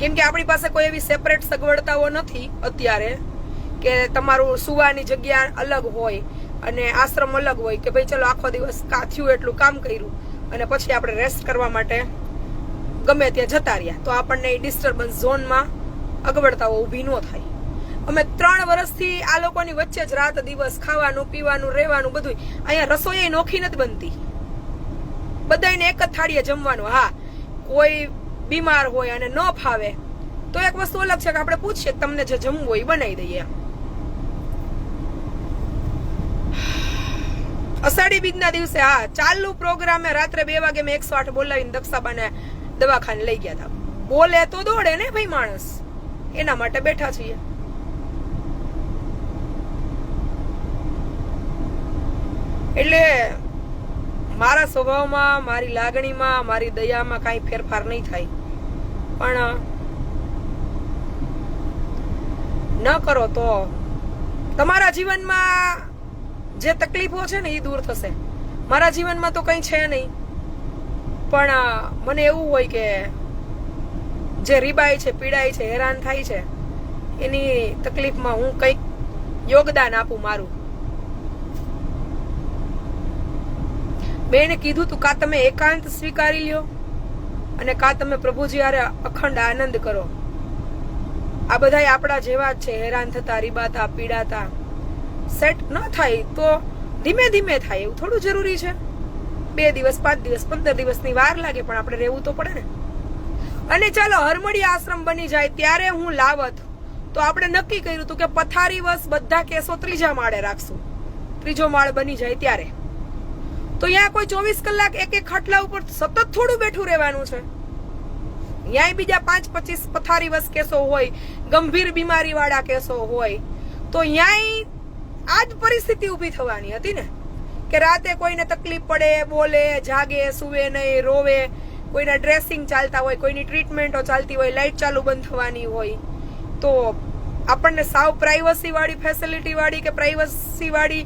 કેમ કે આપણી પાસે કોઈ એવી સેપરેટ સગવડતાઓ નથી અત્યારે કે તમારું સુવાની જગ્યા અલગ હોય અને આશ્રમ અલગ હોય કે ભાઈ ચલો આખો દિવસ થયું એટલું કામ કર્યું અને પછી આપણે રેસ્ટ કરવા માટે ગમે ત્યાં જતા રહ્યા તો આપણને એ ડિસ્ટર્બન્સ ઝોનમાં અગવડતાઓ ઊભી ન થાય. અમે 3 વર્ષથી આ લોકોની વચ્ચે જ રાત દિવસ ખાવાનું, પીવાનું, રહેવાનું બધું. અહીંયા રસોઈ નોખી નથી બનતી, બધાને એક જ થાળીએ જમવાનું. હા, કોઈ બીમાર હોય અને ન ફાવે તો એક વસ્તુ અલગ છે કે આપણે પૂછીએ તમને જે જમવું હોય બનાવી દઈએ. અષાઢી બીજના દિવસે હા ચાલુ પ્રોગ્રામે રાત્રે 2 વાગે મેં 108 બોલાવીને દક્ષાબાને દવાખાને લઈ ગયા હતા. બોલે તો દોડે ને ભાઈ માણસ, એના માટે બેઠા છીએ. એટલે મારા સ્વભાવમાં, મારી લાગણીમાં, મારી દયામાં કાંઈ ફેરફાર નહીં થાય. પણ ન કરો તો તમારા જીવનમાં જે તકલીફો છે ને એ દૂર થશે. મારા જીવનમાં તો કંઈ છે નહીં, પણ મને એવું હોય કે જે રીબાય છે, પીડાય છે, હેરાન થાય છે, એની તકલીફમાં હું કંઈક યોગદાન આપું મારું. મેં એને કીધું તું કા તમે એકાંત સ્વીકારી લ્યો અને કા તમે પ્રભુજી હારે અખંડ આનંદ કરો. આ બધા આપણા જેવા જ છે, હેરાન થતા, રીબાતા, પીડાતા. સેટ ન થાય તો ધીમે ધીમે થાય, એવું થોડું જરૂરી છે. 2 દિવસ, 5 દિવસ, 15 દિવસની વાર લાગે પણ આપણે રહેવું તો પડે ને. અને ચાલો હરમળી આશ્રમ બની જાય ત્યારે હું લાવત તો આપણે નક્કી કર્યું હતું કે પથારી વસ બધા કેસો 3જા માળે રાખશું. 3જો માળ બની જાય ત્યારે તો અહીંયા કોઈ 24 કલાક એક ખાટલા ઉપર સતત થોડું બેઠું રહેવાનું છે. અહીંયા બીજા 5-25 પથારી વસ કેસો હોય, ગંભીર બીમારી વાળા કેસો હોય તો અહીંયા આ જ પરિસ્થિતિ ઊભી થવાની હતી ને કે રાતે કોઈને તકલીફ પડે, બોલે, જાગે, સુવે નહીં, રોવે, કોઈના ડ્રેસિંગ ચાલતા હોય, કોઈની ટ્રીટમેન્ટો ચાલતી હોય, લાઇટ ચાલુ બંધ થવાની હોય તો આપણને સાવ પ્રાઇવસી વાળી, ફેસિલિટી વાળી કે પ્રાઇવસી વાળી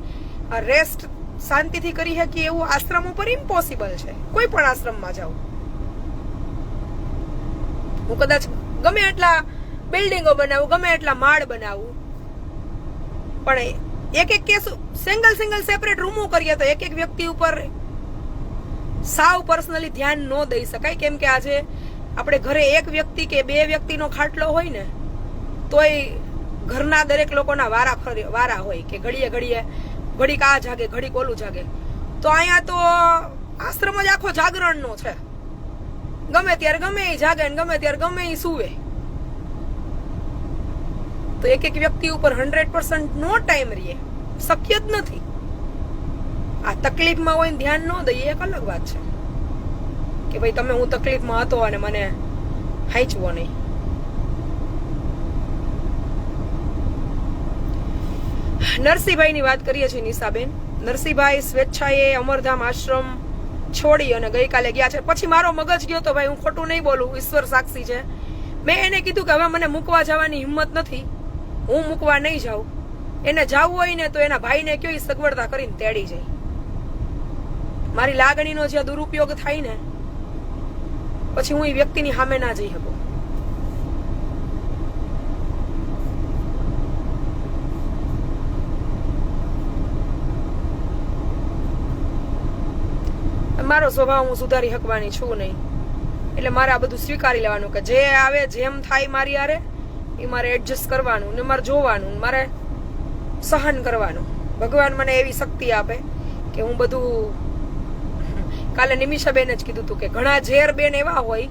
રેસ્ટ શાંતિથી કરી શકીએ એવું આશ્રમ ઉપર ઇમ્પોસિબલ છે. કોઈ પણ આશ્રમમાં જાઓ, હું કદાચ ગમે એટલા બિલ્ડિંગો બનાવું, ગમે એટલા માળ બનાવું, પણ એક કેસ સિંગલ સેપરેટ રૂમો કરીએ તો એક વ્યક્તિ ઉપર સાવ પર્સનલી ધ્યાન ન દઈ શકાય. કેમ કે આજે આપણે ઘરે એક વ્યક્તિ કે 2 વ્યક્તિનો ખાટલો હોય ને તોય ઘરના દરેક લોકોના વારા હોય કે ઘડીક આ જાગે, ઘડીક ઓલું જાગે. તો અહીંયા તો આશ્રમ જ આખો જાગરણનો છે. ગમે ત્યારે ગમે એ જાગે ને ગમે ત્યારે ગમે એ સૂવે. તો એક એક વ્યક્તિ ઉપર 100% નો ટાઈમ રહીએ, શક્ય જ નથી. આ તકલીફમાં હોય ને ધ્યાન ન દઈએ એક અલગ વાત છે કે ભાઈ તમે હું તકલીફમાં હતો અને મને હાંચવો નહીં. નરસિંહભાઈની વાત કરીએ છીએ નિશાબેન. નરસિંહભાઈ સ્વેચ્છાએ અમરધામ આશ્રમ છોડી અને ગઈકાલે ગયા છે. પછી મારો મગજ ગયો તો ભાઈ, હું ખોટું નહીં બોલું, ઈશ્વર સાક્ષી છે. મેં એને કીધું કે હવે મને મૂકવા જવાની હિંમત નથી, હું મૂકવા નહીં જાઉં. એને જાવું હોય ને તો એના ભાઈને કયો ઈ સગવડતા કરીને તેડી જાય. મારી લાગણીનો જે દુરુપયોગ થાય ને પછી હું એ વ્યક્તિની સામે ના જઈ શકું. મારો સ્વભાવ હું સુધારી શકવાની છું નહીં, એટલે મારે આ બધું સ્વીકારી લેવાનું કે જે આવે જેમ થાય મારી હારે એ મારે એડજસ્ટ કરવાનું ને મારે જોવાનું, મારે સહન કરવાનું. ભગવાન મને એવી શક્તિ આપે કે હું બધું. કાલે નિમિષાબેન જ કીધું હતું કે ઘણા ઝેર બેન એવા હોય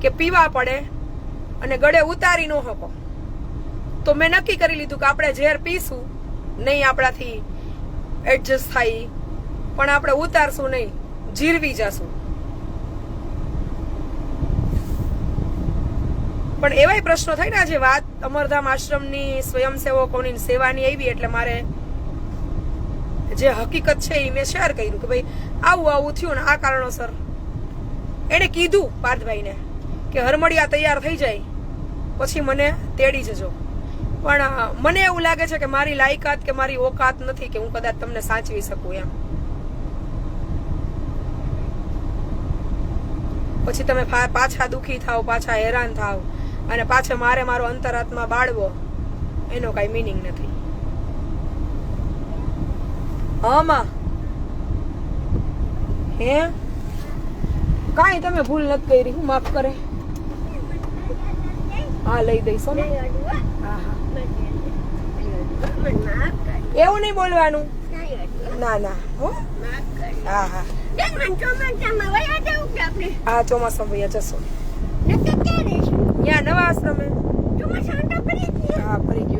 કે પીવા પડે અને ગળે ઉતારી ન શકો. તો મેં નક્કી કરી લીધું કે આપણે ઝેર પીશું નહીં, આપણાથી એડજસ્ટ થાય, પણ આપણે ઉતારશું નહીં, જીરવી જશું. પણ એવાય પ્રશ્નો થાય ને, આજે વાત અમરધામ આશ્રમની સ્વયંસેવકોની સેવાની આવી એટલે મારે જે હકીકત છે એ મેં શેર કર્યું કે ભાઈ આવું આવું થયું ને આ કારણોસર. એને કીધું પાર્થભાઈને કે હરમડિયા તૈયાર થઈ જાય પછી મને તેડી જજો. પણ મને એવું લાગે છે કે મારી લાયકાત કે મારી ઓકાત નથી કે હું કદાચ તમને સાચવી શકું એમ. પછી તમે પાછા દુખી થાવ, પાછા હેરાન થાવ અને પાછા મારે મારો અંતરાત્મા બાળવો, એનો કઈ મીનિંગ નથી. હમાં હે કાંઈ તમે ભૂલ નથી કરી, હું માફ કરે. હા લઈ દઈશ. એવું નહીં બોલવાનું. ના ના હો. હા હા હા ચોમાસામાં વયા જશો. ત્યાં નવા આશ્રમે હા ફરી ગયું.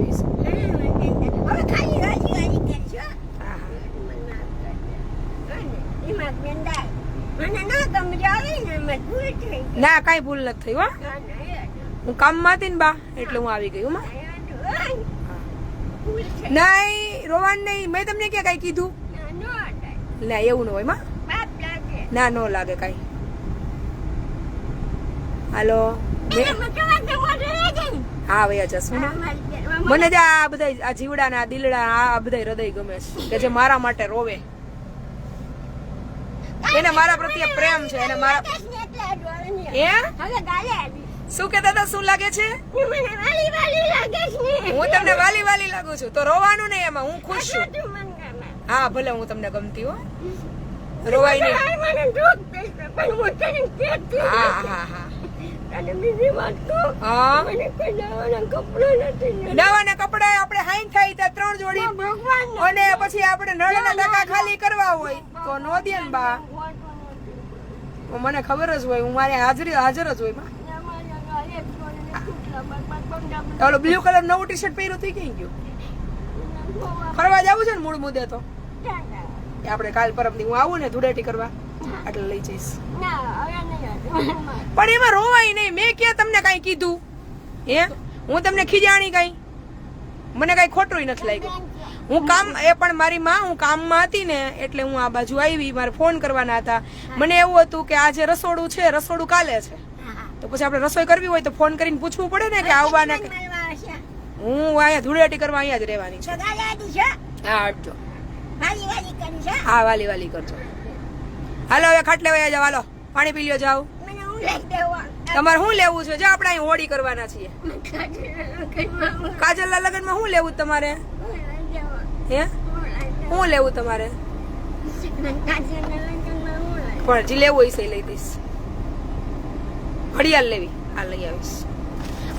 ના કઈ ભૂલ નથી થઈ. હો હું કામમાં હતી ને બા એટલે હું આવી ગઈ. નહીં રોવાનું નહીં. મેં તમને ક્યાં કઈ કીધું? ના એવું ન હોય માં. ના નો લાગે કઈ. હાલો હા ભૈયા જશું. મને જ આ બધા આ જીવડા ના દિલડા આ બધા હૃદય ગમે છે કે જે મારા માટે રોવે. એને મારા પ્રત્યે પ્રેમ છે. એને મારા શું કેતા હતા? શું લાગે છે? હું તમને વાલી વાલી લાગુ છું તો રોવાનું નહીં એમાં. હું ખુશ છું. હા ભલે હું તમને ગમતી હો. રોવાય નહીં. હા હા હા નવાના કપડા આપણે હાઈન થાય ત્યાં 3 જોડી અને પછી આપણે નળના ટાંકા ખાલી કરવા હોય તો નો દે ને બા. મને ખબર જ હોય, હું મારી હાજર જ હોય. ઓલો બ્લુ કલર નવું ટી-શર્ટ પહેર્યું થઈ ક્યાં ગયું? ફરવા જવું છે ને મૂળ મુદ્દે તો આપણે કાલ પરમથી હું આવું ને ધૂળેટી કરવા એટલે લઈ જઈશ. પણ એમાં રોવાય નહીં. મેં ક્યાં તમને કઈ કીધું? હે હું તમને ખીજાણી કઈ? મને કઈ ખોટું નથી લાગ્યું. હું કામ એ પણ મારી માં હું કામમાં હતી ને એટલે હું આ બાજુ આવી. મારે ફોન કરવાના હતા. મને એવું હતું કે આ જે રસોડું છે રસોડું કાલે છે તો પછી આપણે રસોઈ કરવી હોય તો ફોન કરીને પૂછવું પડે ને કે આવવાના. હું અહીંયા ધૂળેટી કરવા અહીંયા જ રહેવાની છે. હા હટજો. હા વાલી વાલી કરજો. હાલો હવે ખાટલે વયા જાવ. હાલો પાણી પી લ્યો. જાવ. તમારે શું લેવું છે? જો આપણે અહીં હોળી કરવાના છીએ. કાજલના લગ્નમાં શું લેવું તમારે? હે શું લેવું તમારે? પણ જે લેવું હોય છે લઈ દઈશ. ઘડિયાળ લેવી આ લઈ આવીશ.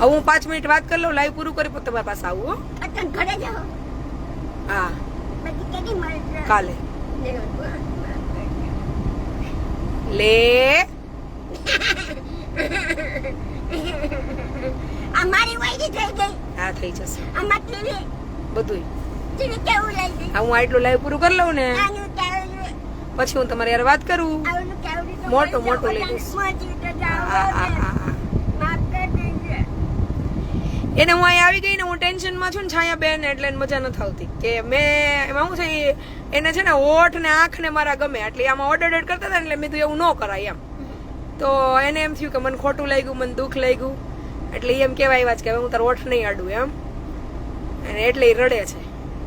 હવે હું 5 મિનિટ વાત કરી લઉં, લાઈવ પૂરું કરી તમારી પાસે આવું. હા કાલે લે અમારી વાયદી થઈ ગઈ. હા થઈ જશે આમાં ટીવી બધુંય. ટીવી કેવું લાગી? હા હું આટલું લાઈવ પૂરું કરી લઉં ને આનું કેવું? પછી હું તમારી યાર વાત કરું. આનું કેવું? મોટું મોટું લઈ લઈશ. મોટી તો હા, જાઓ હા, ને. હા, હા. માફ કરી દેજે. એને હું અહીં આવી ગઈ ને હું ટેન્શનમાં છું ને છાયા બેન એટલે એને મજા નથી આવતી કે મેં એમાં શું છે એને છે ને હોઠ ને આંખ ને મારા ગમે એટલે આમાં ઓર્ડર કરતા હતા ને એટલે મેં તો એવું ન કરાય એમ તો એને એમ થયું કે મને ખોટું લાગ્યું મને દુઃખ લાગ્યું એટલે એમ કહેવાય એવા જ કે હવે હું તારો હોઠ નહીં આડું એમ અને એટલે એ રડે છે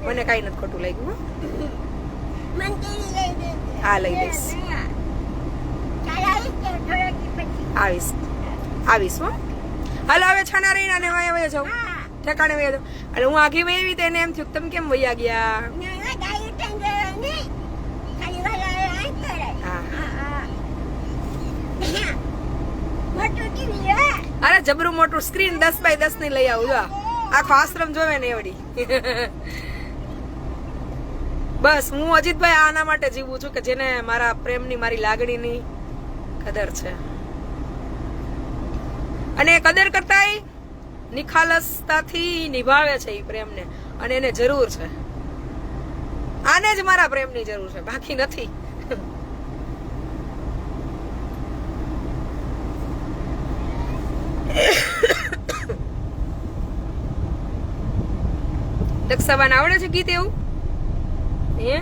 મને કાંઈ નથી ખોટું લાગ્યું હો. મને ટીવી લઈ દેજે. હા લઈ દઈશ ચાલ આવીશ કે થોડાક દી પછી? આવીશ આવીશ હો હાલ હવે છાના રહીને અને વાયા વયા જાઉં હા. ઠેકાણે વયા જાઉં અને હું આઘી વહી આવી તો એને એમ થયું કે તમે કેમ વયા ગયા ના, ના, ડાયું ટેન્ડર નહીં. ખાલી વાળા આંખ કરે. હા. હા. મોટું ટીવી હે. અરે જબરું મોટું સ્ક્રીન 10x10 ની લઈ આવું જો આખો આશ્રમ જોવે ને એવડી બસ હું અજીતભાઈ આના માટે જીવું છું કે જેને મારા પ્રેમની મારી લાગણીની કદર છે અને એ કદર કરતાય નિખાલસતાથી નિભાવે છે એ પ્રેમને અને એને જરૂર છે આને જ મારા પ્રેમની જરૂર છે બાકી નથી દક્ષાબાન આવડે છે ગીત એવું હે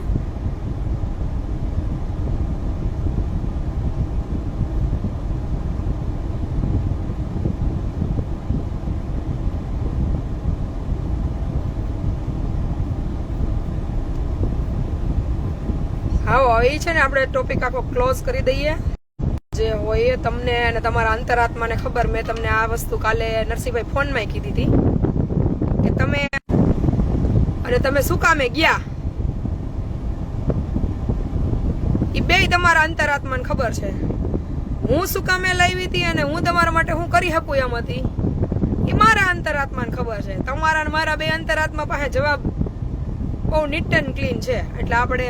હા એ છે ને આપણે ટોપિક આખો ક્લોઝ કરી દઈએ જે હોય એ તમને અને તમારા અંતરાત્માને ખબર મેં તમને આ વસ્તુ કાલે નરસિંહભાઈ ફોનમાં કીધી હતી કે તમે અને તમે શું કામે ગયા એ બે તમારા અંતરાત્માને ખબર છે હું શું કામે લાવી હતી અને હું તમારા માટે હું કરી શકું એમ હતી એ મારા અંતરાત્માને ખબર છે તમારા અને મારા બે અંતરાત્મા પાસે જવાબ બહુ નીટ એન્ડ ક્લીન છે એટલે આપણે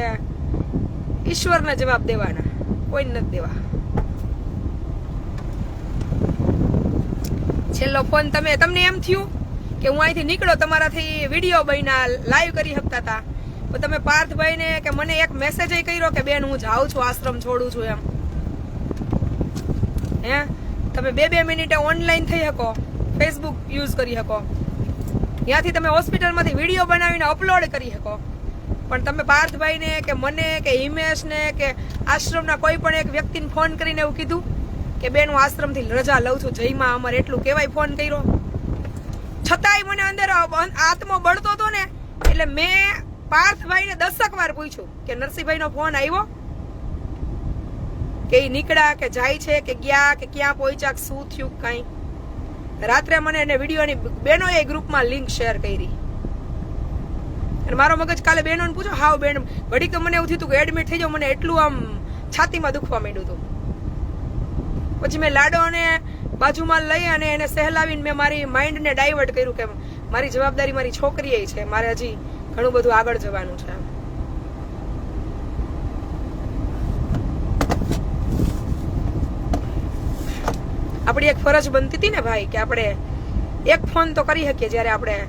ઈશ્વરને જવાબ દેવાના કોઈને નથી દેવા છેલ્લો ફોન તમને એમ થયું કે હું અહીંથી નીકળો તમારાથી વિડીયો બન્યા લાઈવ કરી શકતા હતા તો તમે પાર્થભાઈને કે મને એક મેસેજ કર્યો કે બેન હું જાઉં છું આશ્રમ છોડું છું એમ હે તમે 2 મિનિટે ઓનલાઈન થઈ શકો ફેસબુક યુઝ કરી શકો ત્યાંથી તમે હોસ્પિટલમાંથી વિડીયો બનાવીને અપલોડ કરી શકો પણ તમે પાર્થભાઈને કે મને કે હિમેશને કે આશ્રમના કોઈ પણ એક વ્યક્તિને ફોન કરીને એવું કીધું કે બેન હું આશ્રમથી રજા લઉં છું જયમાં અમારે એટલું કેવાય ફોન કર્યો છતાંય મને અંદર આત્મો બળતો હતો ને એટલે મેં પાર્થભાઈને 10 વાર પૂછ્યું કે નરસિંહભાઈનો ફોન આવ્યો કે એ નીકળ્યા કે જાય છે કે ગયા કે ક્યાં પહોંચ્યા શું થયું કઈ રાત્રે મને એને વિડીયોની બેનોએ ગ્રુપમાં લિંક શેર કરી અને મારો મગજ કાલે બેનોને પૂછો હાવ બેન ઘડીક તો મને એવું થયું કે એડમિટ થઈ જાવ મને એટલું આમ છાતીમાં દુખવા માંડ્યું હતું પછી મેં લાડોને બાજુમાં લઈ અને એને સહેલાવીને મેં મારી માઇન્ડને ડાયવર્ટ કર્યું કે મારી જવાબદારી મારી છોકરી છે મારે હજી ઘણું બધું આગળ જવાનું છે આપણી એક ફરજ બનતી હતી ને ભાઈ કે આપણે એક ફોન તો કરી શકીએ જ્યારે આપણે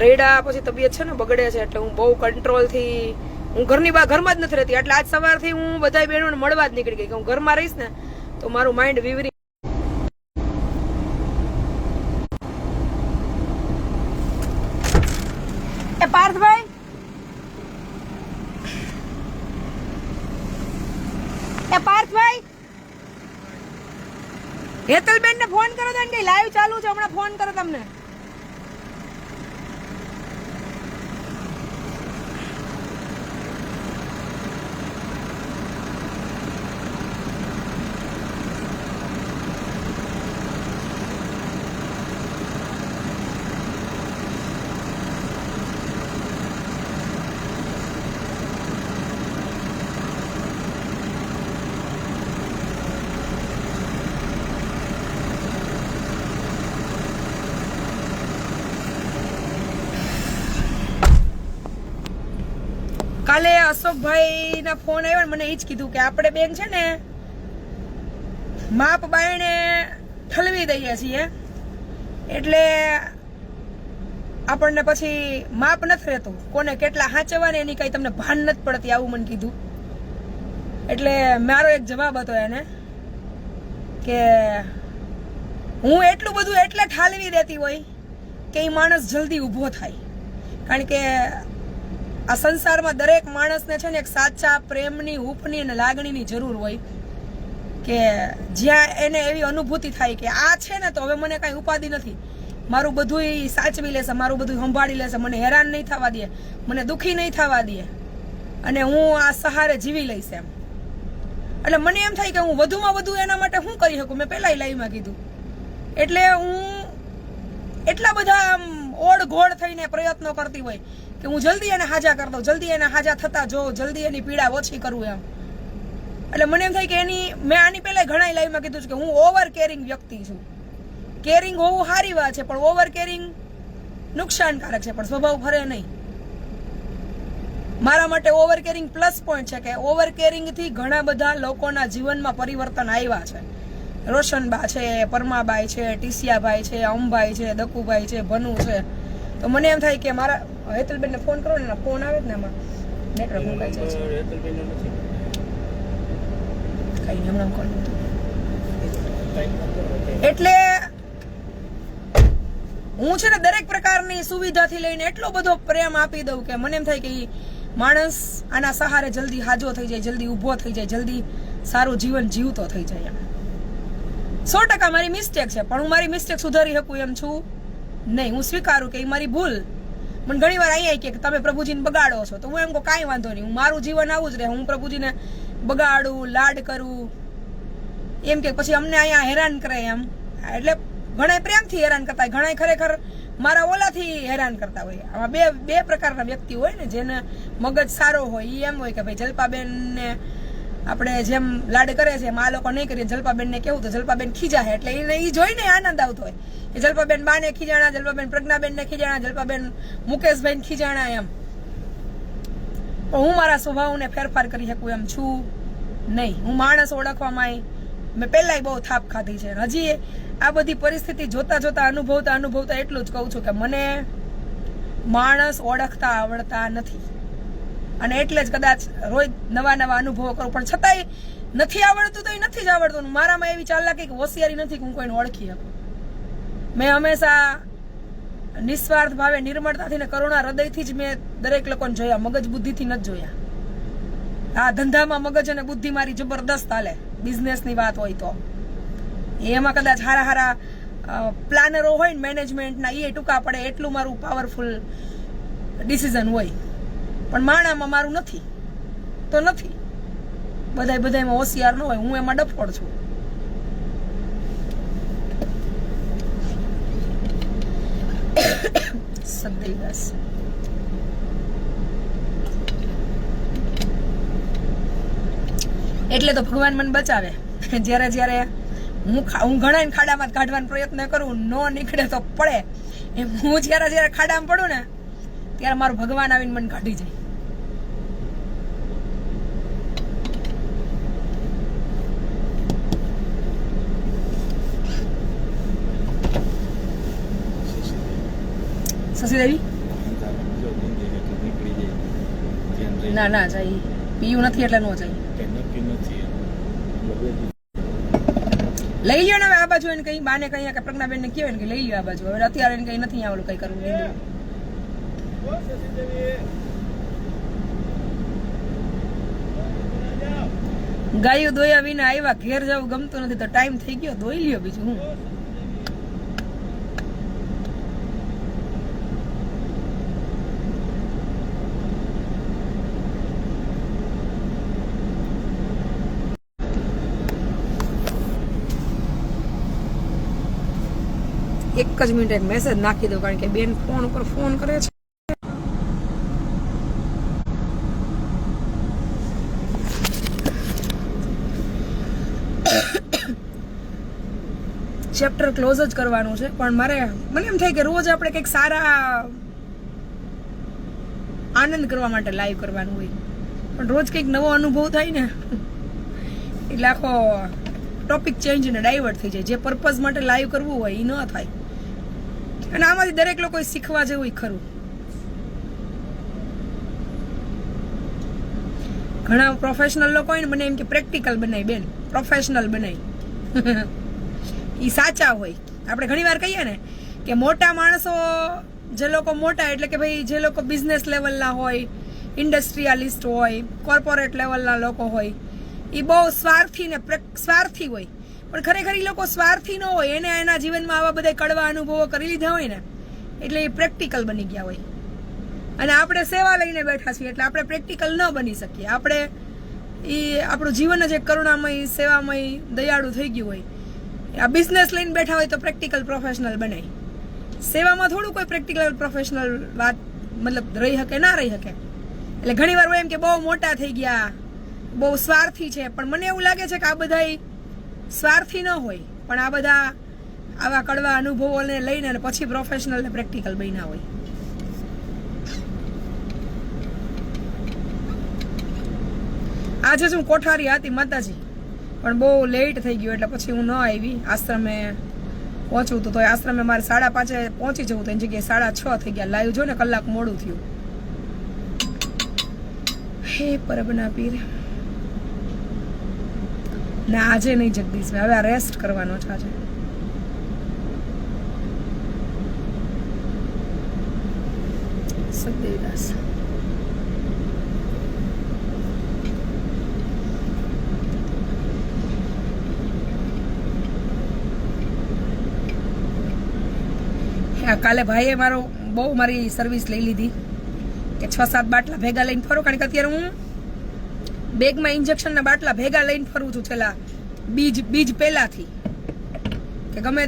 રેડા પછી તબિયત છે ને બગડે છે એટલે હું બહુ કંટ્રોલથી હું ઘરમાં જ નથી રહેતી એટલે આજ સવારથી હું બધા બહેનોને મળવા જ નીકળી ગઈ કે હું ઘરમાં રહીશ ને તો મારું માઇન્ડ વિવરી એ પાર્થભાઈ હેતલબેન ને ફોન કરો તો કે લાઈવ ચાલુ છે હમણાં ફોન કરો તમને કાલે અશોકભાઈના ફોન આવ્યો ને મને એ જ કીધું કે આપણે બેન છે ને માપ બાયણે ઠલવી દઈએ છીએ એટલે આપણને પછી માપ નથી રહેતું કોને કેટલા હાચવા ને એની કઈ તમને ભાન નથી પડતી, આવું મને કીધું. એટલે મારો એક જવાબ હતો એને કે હું એટલું બધું એટલે ઠાલવી દેતી હોય કે એ માણસ જલ્દી ઊભો થાય. કારણ કે આ સંસારમાં દરેક માણસને છે ને એક સાચા પ્રેમની, હૂંફની અને લાગણીની જરૂર હોય કે જ્યાં એને એવી અનુભૂતિ થાય કે આ છે ને તો હવે મને કાંઈ ઉપાધિ નથી, મારું બધું સાચવી લેશે, મારું બધું સંભાળી લેશે, મને હેરાન નહીં થવા દે, મને દુઃખી નહીં થવા દે અને હું આ સહારે જીવી લઈશ એમ. એટલે મને એમ થાય કે હું વધુમાં વધુ એના માટે શું કરી શકું. મેં પહેલાં લાઈવમાં કીધું. એટલે હું એટલા બધા આમ ઓળ ઘોળ થઈને પ્રયત્નો કરતી હોય કે હું જલ્દી એને હાજા કરી દઉં, જલ્દી એને હાજા થતા જોઉં, જલ્દી એની પીડા ઓછી કરું એમ. એટલે મને એમ થાય કે મેં આની પહેલા ઘણા લાઈવમાં કીધું છે કે હું ઓવર કેરિંગ વ્યક્તિ છું. કેરિંગ હોવું સારી વાત છે પણ ઓવર કેરિંગ નુકસાનકારક છે, પણ સ્વભાવ ફરે નહીં. મારા માટે ઓવર કેરિંગ પ્લસ પોઈન્ટ છે કે ઓવર કેરિંગ થી ઘણા બધા લોકોના જીવનમાં પરિવર્તન આવ્યા છે. રોશનબા છે, પરમાબાઈ છે, ટીસિયાભાઈ છે, અંબાઈ છે, દકુભાઈ છે, ભનુ છે. તો મને એમ થાય કે મારા હેતલબેનને ફોન કરો ને, ફોન આવે જ ને એમાં નેટવર્ક મુકાઈ જાય છે. કઈ નહીં, હમણાં કોલ. એટલે હું છે ને દરેક પ્રકારની સુવિધાથી લઈને એટલો બધો પ્રેમ આપી દઉં કે મને એમ થાય કે માણસ આના સહારે જલ્દી હાજો થઈ જાય, જલ્દી ઊભો થઈ જાય, જલ્દી સારું જીવન જીવતો થઈ જાય. 100% મારી મિસ્ટેક છે પણ હું મારી મિસ્ટેક સુધારી શકું એમ છું નહીં. હું સ્વીકારું કે એ મારી ભૂલ. મને ઘણી વાર અહીંયા કે તમે પ્રભુજીને બગાડો છો, તો હું એમ કહું કાંઈ વાંધો નહીં, હું મારું જીવન આવું જ રહે, હું પ્રભુજીને બગાડું, લાડ કરું એમ કે પછી અમને અહીંયા હેરાન કરે એમ. એટલે ઘણા પ્રેમથી હેરાન કરતા હોય, ઘણા ખરેખર મારા ઓલાથી હેરાન કરતા હોય. આમાં બે પ્રકારના વ્યક્તિ હોય ને, જેને મગજ સારો હોય એ એમ હોય કે ભાઈ જલ્પાબેનને આપણે જેમ લાડ કરે છે એમ આ લોકો નહીં કરીએ, જલ્પાબેનને કેવું તો જલ્પાબેન ખીજાય, એટલે એને એ જોઈને આનંદ આવતો હોય કે જલ્પાબેન બાને ખીજાણા, જલ્પાબેન પ્રજ્ઞાબેનને ખીજાણા, જલ્પાબેન મુકેશભાઈને ખીજાણા એમ. પણ હું મારા સ્વભાવને ફેરફાર કરી શકું એમ છું નહીં. હું માણસ ઓળખવામાં મેં પહેલાંય બહુ થાપ ખાધી છે. હજી આ બધી પરિસ્થિતિ જોતા જોતા અનુભવતા એટલું જ કહું છું કે મને માણસ ઓળખતા આવડતા નથી અને એટલે જ કદાચ રોજ નવા અનુભવો કરું, પણ છતાંય નથી આવડતું તો એ નથી જ આવડતું. મારામાં એવી ચાલાકી કે હોશિયારી નથી કે હું કોઈને ઓળખી શકું. મેં હંમેશા નિસ્વાર્થ ભાવે, નિર્મળતાથી ને કરુણા હૃદયથી જ મેં દરેક લોકોને જોયા, મગજ બુદ્ધિથી નથી જોયા. આ ધંધામાં મગજ અને બુદ્ધિ મારી જબરદસ્ત હાલે. બિઝનેસની વાત હોય તો એમાં કદાચ હારા પ્લાનરો હોય ને મેનેજમેન્ટના, એ ટૂંકા પડે એટલું મારું પાવરફુલ ડિસિઝન હોય. પણ માણામાં મારું નથી તો નથી. બધામાં હોશિયાર ન હોય, હું એમાં ડફોડ છું. સદૈવસ એટલે તો ભગવાન મને બચાવે. જ્યારે હું ઘણા ખાડામાં કાઢવાનો પ્રયત્ન કરું, ન નીકળે તો પડે એમ. હું જ્યારે ખાડામાં પડું ને ત્યારે મારું ભગવાન આવીને મને કાઢી જાય. શશીદેવી ના જાય, પીયું નથી એટલે નો જાય. લઈ લ્યો ને હવે આ બાજુ એને કઈ બાને કઈ કે પ્રજ્ઞાબેન ને કહેવાય ને કે લઈ લ્યો આ બાજુ. હવે અત્યારે એને કઈ નથી આવડું કઈ કરવું. ગાયું દોયા વિના આવ્યા, ઘેર જવું ગમતું નથી તો ટાઈમ થઈ ગયો, દોઈ લ્યો બીજું હું. એક જ મિનિટ એક મેસેજ નાખી દો કારણ કે બેન ફોન ઉપર ફોન કરે છે. ચેપ્ટર ક્લોઝ જ કરવાનું છે પણ મને એમ થાય કે રોજ આપણે કંઈક સારા આનંદ કરવા માટે લાઈવ કરવાનું હોય. પણ રોજ કંઈક નવો અનુભવ થાય ને એટલે આખો ટોપિક ચેન્જ ને ડાયવર્ટ થઈ જાય. જે પર્પઝ માટે લાઈવ કરવું હોય એ ન થાય. અને આમાંથી દરેક લોકોએ શીખવા જેવું ખરું. ઘણા પ્રોફેશનલ લોકો હોય ને મને એમ કે પ્રેક્ટિકલ બનાવી બેન, પ્રોફેશનલ બનાવી. એ સાચા હોય. આપણે ઘણી વાર કહીએ ને કે મોટા માણસો, જે લોકો મોટા એટલે કે ભાઈ જે લોકો બિઝનેસ લેવલના હોય, ઇન્ડસ્ટ્રીયાલિસ્ટ હોય, કોર્પોરેટ લેવલના લોકો હોય, એ બહુ સ્વાર્થી ને સ્વાર્થી હોય. પણ ખરેખર એ લોકો સ્વાર્થી ન હોય. એને એના જીવનમાં આવા બધા કડવા અનુભવો કરી લીધા હોય ને એટલે એ પ્રેક્ટિકલ બની ગયા હોય. અને આપણે સેવા લઈને બેઠા છીએ એટલે આપણે પ્રેક્ટિકલ ન બની શકીએ. આપણે એ આપણું જીવન જ એક કરુણામય, સેવામય, દયાળુ થઈ ગયું હોય. આ બિઝનેસ લઈને બેઠા હોય તો પ્રેક્ટિકલ પ્રોફેશનલ બનાય. સેવામાં થોડું કોઈ પ્રેક્ટિકલ પ્રોફેશનલ વાત મતલબ રહી શકે ના રહી શકે. એટલે ઘણી વાર હોય એમ કે બહુ મોટા થઈ ગયા, બહુ સ્વાર્થી છે. પણ મને એવું લાગે છે કે આ બધા સ્વાર્થી ન હોય, પણ આ બધા આવા કડવા અનુભવોને લઈને અને પછી પ્રોફેશનલ ને પ્રેક્ટિકલ બન્યા હોય. આજે હું કોઠારી હતી માતાજી, પણ બહુ લેટ થઈ ગયું એટલે પછી હું ન આવી. આશ્રમે પહોંચવું તો આશ્રમે મારે 5:30 પહોંચી જવું તો એની જગ્યાએ 6:30 થઈ ગયા. લાઈવ જો ને કલાક મોડું થયું. હે પરબના પીર. ના આજે નહીં જગદીશભાઈ, હવે આ રેસ્ટ કરવાનો છે આજે. સદેવદાસ કાલે ભાઈએ બહુ મારી સર્વિસ લઈ લીધી કે 6-7 બાટલા ભેગા લઈને ફરું. કારણ કે અત્યારે હું બેગમાં ઇન્જેક્શનના બાટલા ભેગા લઈને ફરું છું છેલ્લા બીજ પહેલાથી, કે ગમે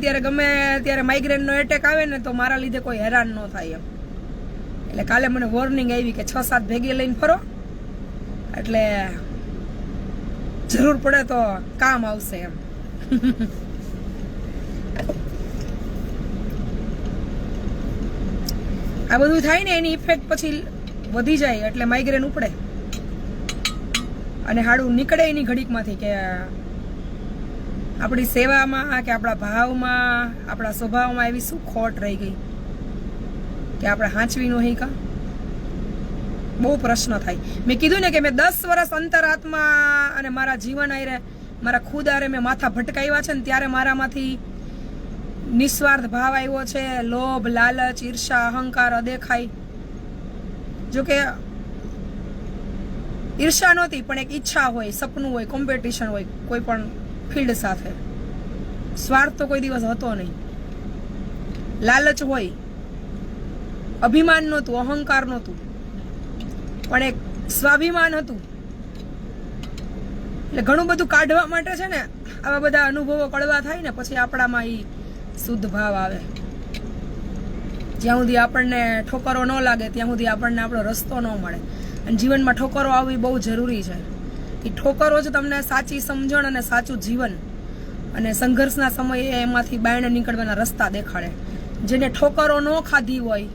ત્યારે માઇગ્રેનનો એટેક આવે ને તો મારા લીધે કોઈ હેરાન ન થાય એમ. એટલે કાલે મને વોર્નિંગ આવી કે 6-7 ભેગી લઈને ફરો એટલે જરૂર પડે તો કામ આવશે એમ. આ બધું થાય ને એની ઇફેક્ટ પછી વધી જાય એટલે માઇગ્રેન ઉપડે અને હાડું નીકળે એની ઘડીકમાંથી કે આપણી સેવામાં કે આપણા ભાવમાં, આપણા સ્વભાવમાં એવી શું ખોટ રહી ગઈ કે આપણે હાંચવી ન કા. બહુ પ્રશ્ન થાય. મેં કીધું ને કે મેં 10 વર્ષ અંતરાત્મા અને મારા જીવન આરે મારા ખુદ આરે મેં માથા ભટકાવ્યા છે ને ત્યારે મારામાંથી નિસ્વાર્થ ભાવ આવ્યો છે. લોભ, લાલચ, ઈર્ષા, અહંકાર, અદેખાઈ. જોકે ઈર્ષા નહોતી પણ એક ઈચ્છા હોય, સપનું હોય, કોમ્પિટિશન હોય કોઈ પણ ફિલ્ડ સાથે. સ્વાર્થ તો કોઈ દિવસ હતો નહીં. લાલચ હોય, અભિમાન નહોતું, અહંકાર નહોતું, પણ એક સ્વાભિમાન હતું. એટલે ઘણું બધું કાઢવા માટે છે ને આવા બધા અનુભવો કડવા થાય ને પછી આપણામાં એ શુદ્ધ ભાવ આવે. જ્યાં સુધી આપણને ઠોકરો ન લાગે ત્યાં સુધી આપણને આપણો રસ્તો ન મળે. અને જીવનમાં ઠોકરો આવવી બહુ જરૂરી છે. એ ઠોકરો જ તમને સાચી સમજણ અને સાચું જીવન અને સંઘર્ષના સમયે એમાંથી બાયણે નીકળવાના રસ્તા દેખાડે. જેને ઠોકરો ન ખાધી હોય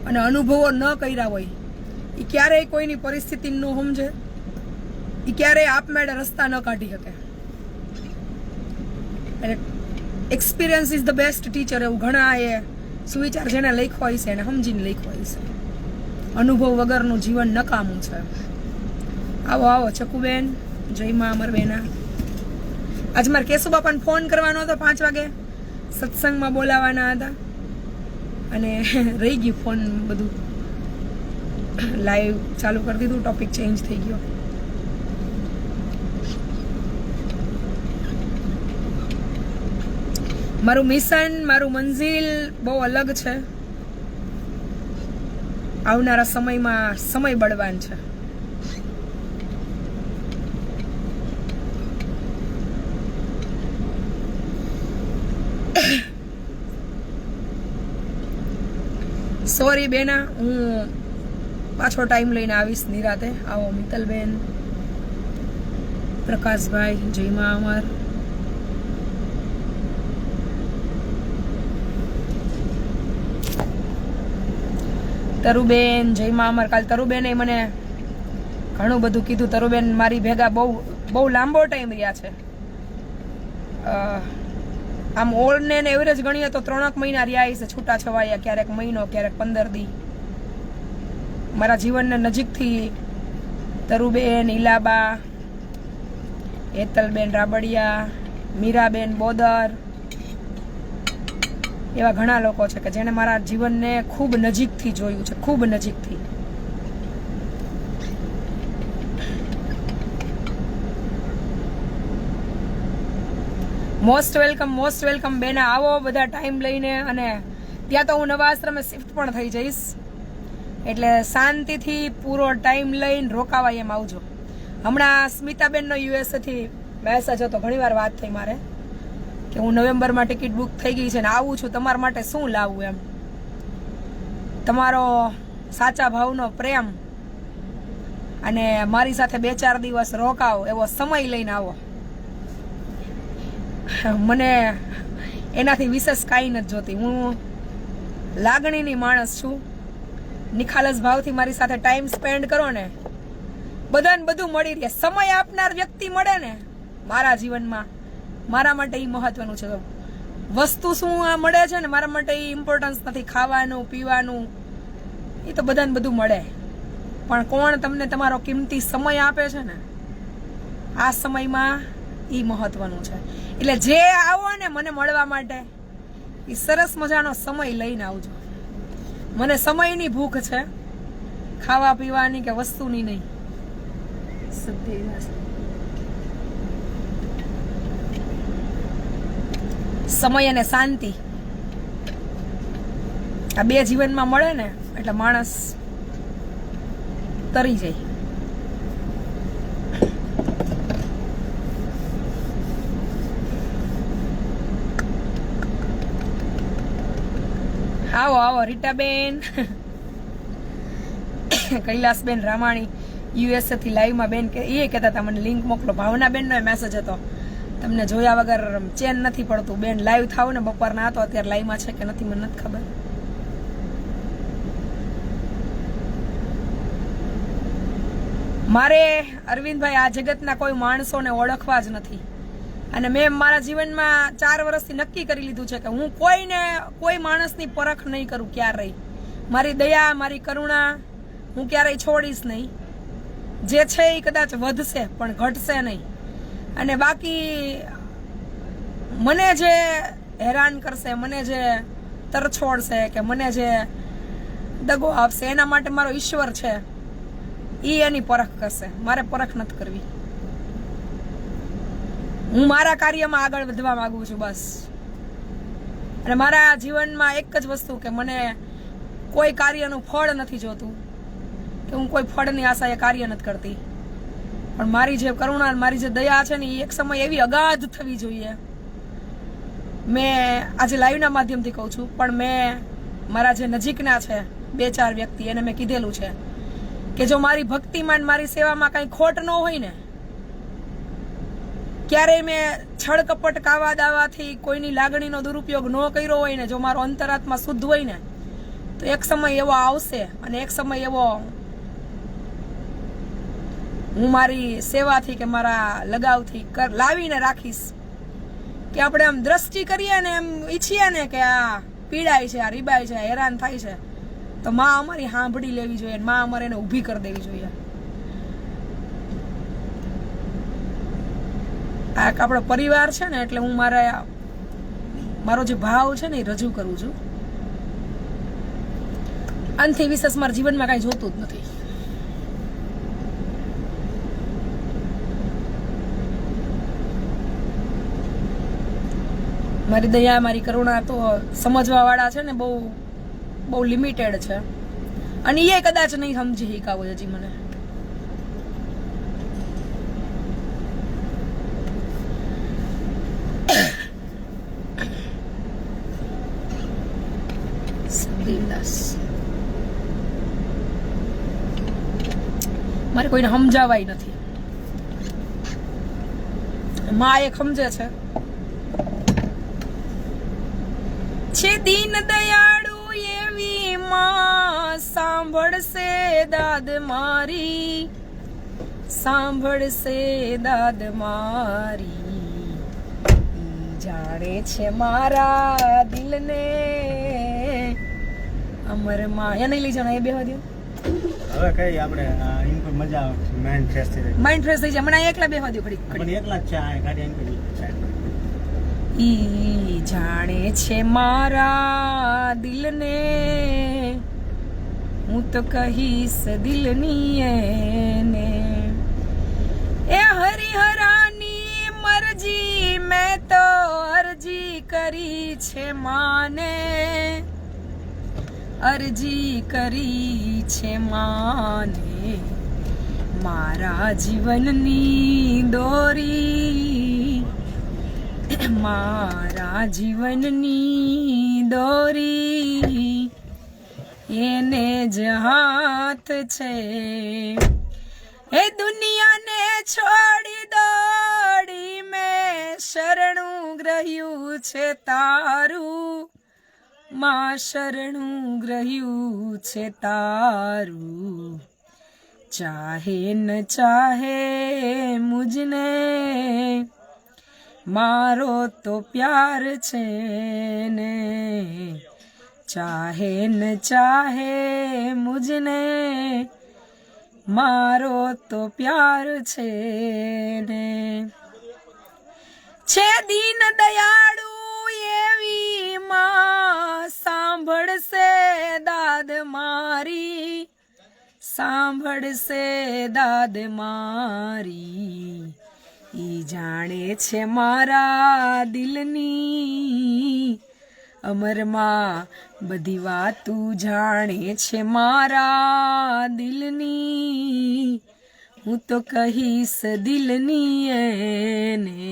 અને અનુભવો ન કર્યા હોય એ ક્યારેય કોઈની પરિસ્થિતિ ન સમજે, એ ક્યારેય આપમેળે રસ્તા ન કાઢી શકે. એટલે experience is the best teacher એવું ઘણા એ સુવિચાર જેને લખ્યો હોય છે એને સમજીને લખ્યો હોય છે. અનુભવ વગરનું જીવન નકામું છે. આવો આવો ચકુબેન, જય મા અમરબેના. આજે મારે કેશુ બાપાને ફોન કરવાનો હતો 5 વાગે, સત્સંગમાં બોલાવાના હતા અને રહી ગયું ફોન. બધું લાઈવ ચાલુ કરી દીધું, ટોપિક ચેન્જ થઈ ગયો. મારું મિશન, મારું મંઝિલ બહુ અલગ છે. આવનારા સમયમાં સમય બળવાન છે. સોરી બેના, હું પાછો ટાઈમ લઈને આવીશ નિરાતે. આવો મિત્તલબેન, પ્રકાશભાઈ, જય મા અમર. તરુબેન, જય મા અમર. કાલ તરુબેને મને ઘણું બધું કીધું. તરુબેન મારી ભેગા બહુ લાંબો ટાઈમ રહ્યા છે. આમ ઓલ ને એવરેજ ગણીએ તો 3 મહિના રહ્યા છે છૂટા છવાયા, ક્યારેક મહિનો, ક્યારેક 15 દી. મારા જીવનને નજીકથી તરુબેન, ઈલાબા, હેતલબેન રાબડિયા, મીરાબેન બોદર, એવા ઘણા લોકો છે કે જેણે મારા જીવનને ખૂબ નજીકથી જોયું છે, ખૂબ નજીકથી. મોસ્ટ વેલકમ બેના, આવો બધા ટાઈમ લઈને. અને ત્યાં તો હું નવા આશ્રમે શિફ્ટ પણ થઈ જઈશ, એટલે શાંતિથી પૂરો ટાઈમ લઈને રોકાવાય એમ આવજો. હમણાં સ્મિતાબેનનો યુએસએથી મેસેજ હતો, ઘણીવાર વાત થઈ મારે કે હું નવેમ્બરમાં ટિકિટ બુક થઈ ગઈ છે ને આવું છું, તમારા માટે શું લાવવું એમ. તમારો સાચા ભાવનો પ્રેમ અને મારી સાથે 2-4 દિવસ રોકાવો એવો સમય લઈને આવો. મને એનાથી વિશેષ કાંઈ નથી જોતી. હું લાગણીની માણસ છું. નિખાલસ ભાવથી મારી સાથે ટાઈમ સ્પેન્ડ કરો ને, બધાને બધું મળી રહે. સમય આપનાર વ્યક્તિ મળે ને મારા જીવનમાં, મારા માટે એ મહત્વનું છે. વસ્તુ શું મળે છે ને મારા માટે એ ઇમ્પોર્ટન્સ નથી. ખાવાનું, પીવાનું, એ તો બધાને બધું મળે, પણ કોણ તમને તમારો કિંમતી સમય આપે છે ને, આ સમયમાં એ મહત્વનું છે. એટલે જે આવો ને મને મળવા માટે, એ સરસ મજાનો સમય લઈને આવજો. મને સમયની ભૂખ છે, ખાવા પીવાની કે વસ્તુની નહીં. સમય અને શાંતિ આ બે જીવનમાં મળે ને એટલે માણસ તરી જાય. આવો રીટાબેન, કૈલાસબેન રામાણી યુએસએ થી લાઈવમાં બેન કે એ કહેતા હતા મને લિંક મોકલો. ભાવનાબેનનો મેસેજ હતો, તમને જોયા વગર ચેન નથી પડતું બેન, લાઈવ થાવ ને. બપોરના હતો, અત્યારે લાઈવમાં છે કે નથી મને નથી ખબર. મારે અરવિંદભાઈ આ જગતના કોઈ માણસોને ઓળખવા જ નથી. અને મેં મારા જીવનમાં 4 વર્ષથી નક્કી કરી લીધું છે કે હું કોઈ માણસની પરખ નહીં કરું ક્યારેય. મારી દયા, મારી કરુણા હું ક્યારેય છોડીશ નહીં. જે છે એ કદાચ વધશે પણ ઘટશે નહીં. અને બાકી મને જે હેરાન કરશે, મને જે તરછોડશે કે મને જે દગો આપશે, એના માટે મારો ઈશ્વર છે, એ એની પરખ કરશે. મારે પરખ નથી કરવી. હું મારા કાર્યમાં આગળ વધવા માંગુ છું બસ. અને મારા જીવનમાં એક જ વસ્તુ કે મને કોઈ કાર્યનું ફળ નથી જોતું, કે હું કોઈ ફળની આશાએ કાર્ય નથી કરતી. પણ મારી જે કરુણા, મારી જે દયા છે ને એ એક સમય એવી અગાધ થવી જોઈએ. મેં આજે લાઈવના માધ્યમથી કહું છું, પણ મેં મારા જે નજીકના છે 2-4 વ્યક્તિ, એને મેં કીધેલું છે કે જો મારી ભક્તિમાં, મારી સેવામાં કઈ ખોટ ન હોય ને, ક્યારેય મેં છળ કપટ કાવા દાવાથી કોઈની લાગણીનો દુરુપયોગ ન કર્યો હોય ને, જો મારો અંતરાત્મા શુદ્ધ હોય ને, તો એક સમય એવો આવશે અને એક સમય એવો હું મારી સેવાથી કે મારા લગાવથી લાવીને રાખીશ કે આપણે આમ દ્રષ્ટિ કરીએ ને, એમ ઈચ્છીએ ને કે આ પીડાય છે, આ રીબાય છે, હેરાન થાય છે, તો માં અમારી સાંભળી લેવી જોઈએ, માં અમારે એને ઊભી કરી દેવી જોઈએ. આ આપણો પરિવાર છે ને, એટલે હું મારો જે ભાવ છે ને એ રજૂ કરું છું. આનાથી વિશેષ મારા જીવનમાં કાંઈ જોતું જ નથી. મારી દયા, મારી કરુણા તો સમજવા વાળા છે ને બહુ લિમિટેડ છે, અને એ કદાચ નહીં સમજી શકાવો હજી મને. મારે કોઈને સમજાવાય નથી. માં એક સમજે છે દીન દયાળુ એવી માં, સાંભળશે દાદ મારી. સાંભળશે દાદ મારી, ઈ જાણે છે મારા દિલને. અમરમાં અહીંયા નહીં લઈ જાઓ, એ બેહવા દો. હવે કઈ આપણે ઇનપુટ મજા આવે છે, માઇન્ડ ફ્રેશ થઈ જાય. માઇન્ડ ફ્રેશ થઈ જાય. મને એકલા બેહવા દો ઘડીક પણ એકલા જ છે આ ગાડી ઇનપુટ સાઈડ. ઈ જાણે છે મારા દિલને, હું તો કહીશ દિલની એને. એ હરિહરાની મરજી મેં તો અરજી કરી છે માને, અરજી કરી છે માને. મારા જીવનની દોરી, મારા જીવનની દોરી એને જ હાથ છે. એ દુનિયાને છોડી દોડી મેં શરણું ગ્રહ્યું છે તારું, માં શરણું ગ્રહ્યું છે તારું. ચાહે ન ચાહે મુજને, મારો તો પ્યાર છે ને. ચાહે ન ચાહે મુજને, મારો તો પ્યાર છે ને. છે દીન દયાળુ એવી માં, સાંભળશે દાદ મારી, સાંભળશે દાદ મારી. ઈ જાણે છે મારા દિલની, અમરમાં બધી વાતું જાણે છે મારા દિલની. હું તો કહીશ દિલની એને,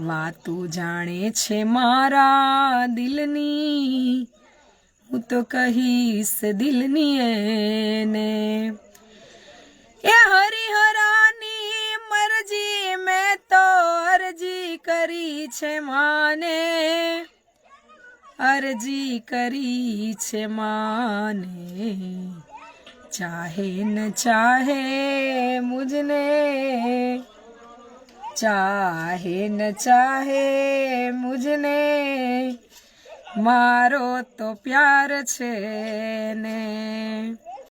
વાતું જાણે છે મારા દિલની. હું તો કહીશ દિલની એને. એ હરિહરાની મરજી મેં તો અરજી કરી છે માને, અરજી કરી છે માને. ચાહે ન ચાહે મુજને, ચાહે ન ચાહે મુજને, મારો તો પ્યાર છે ને.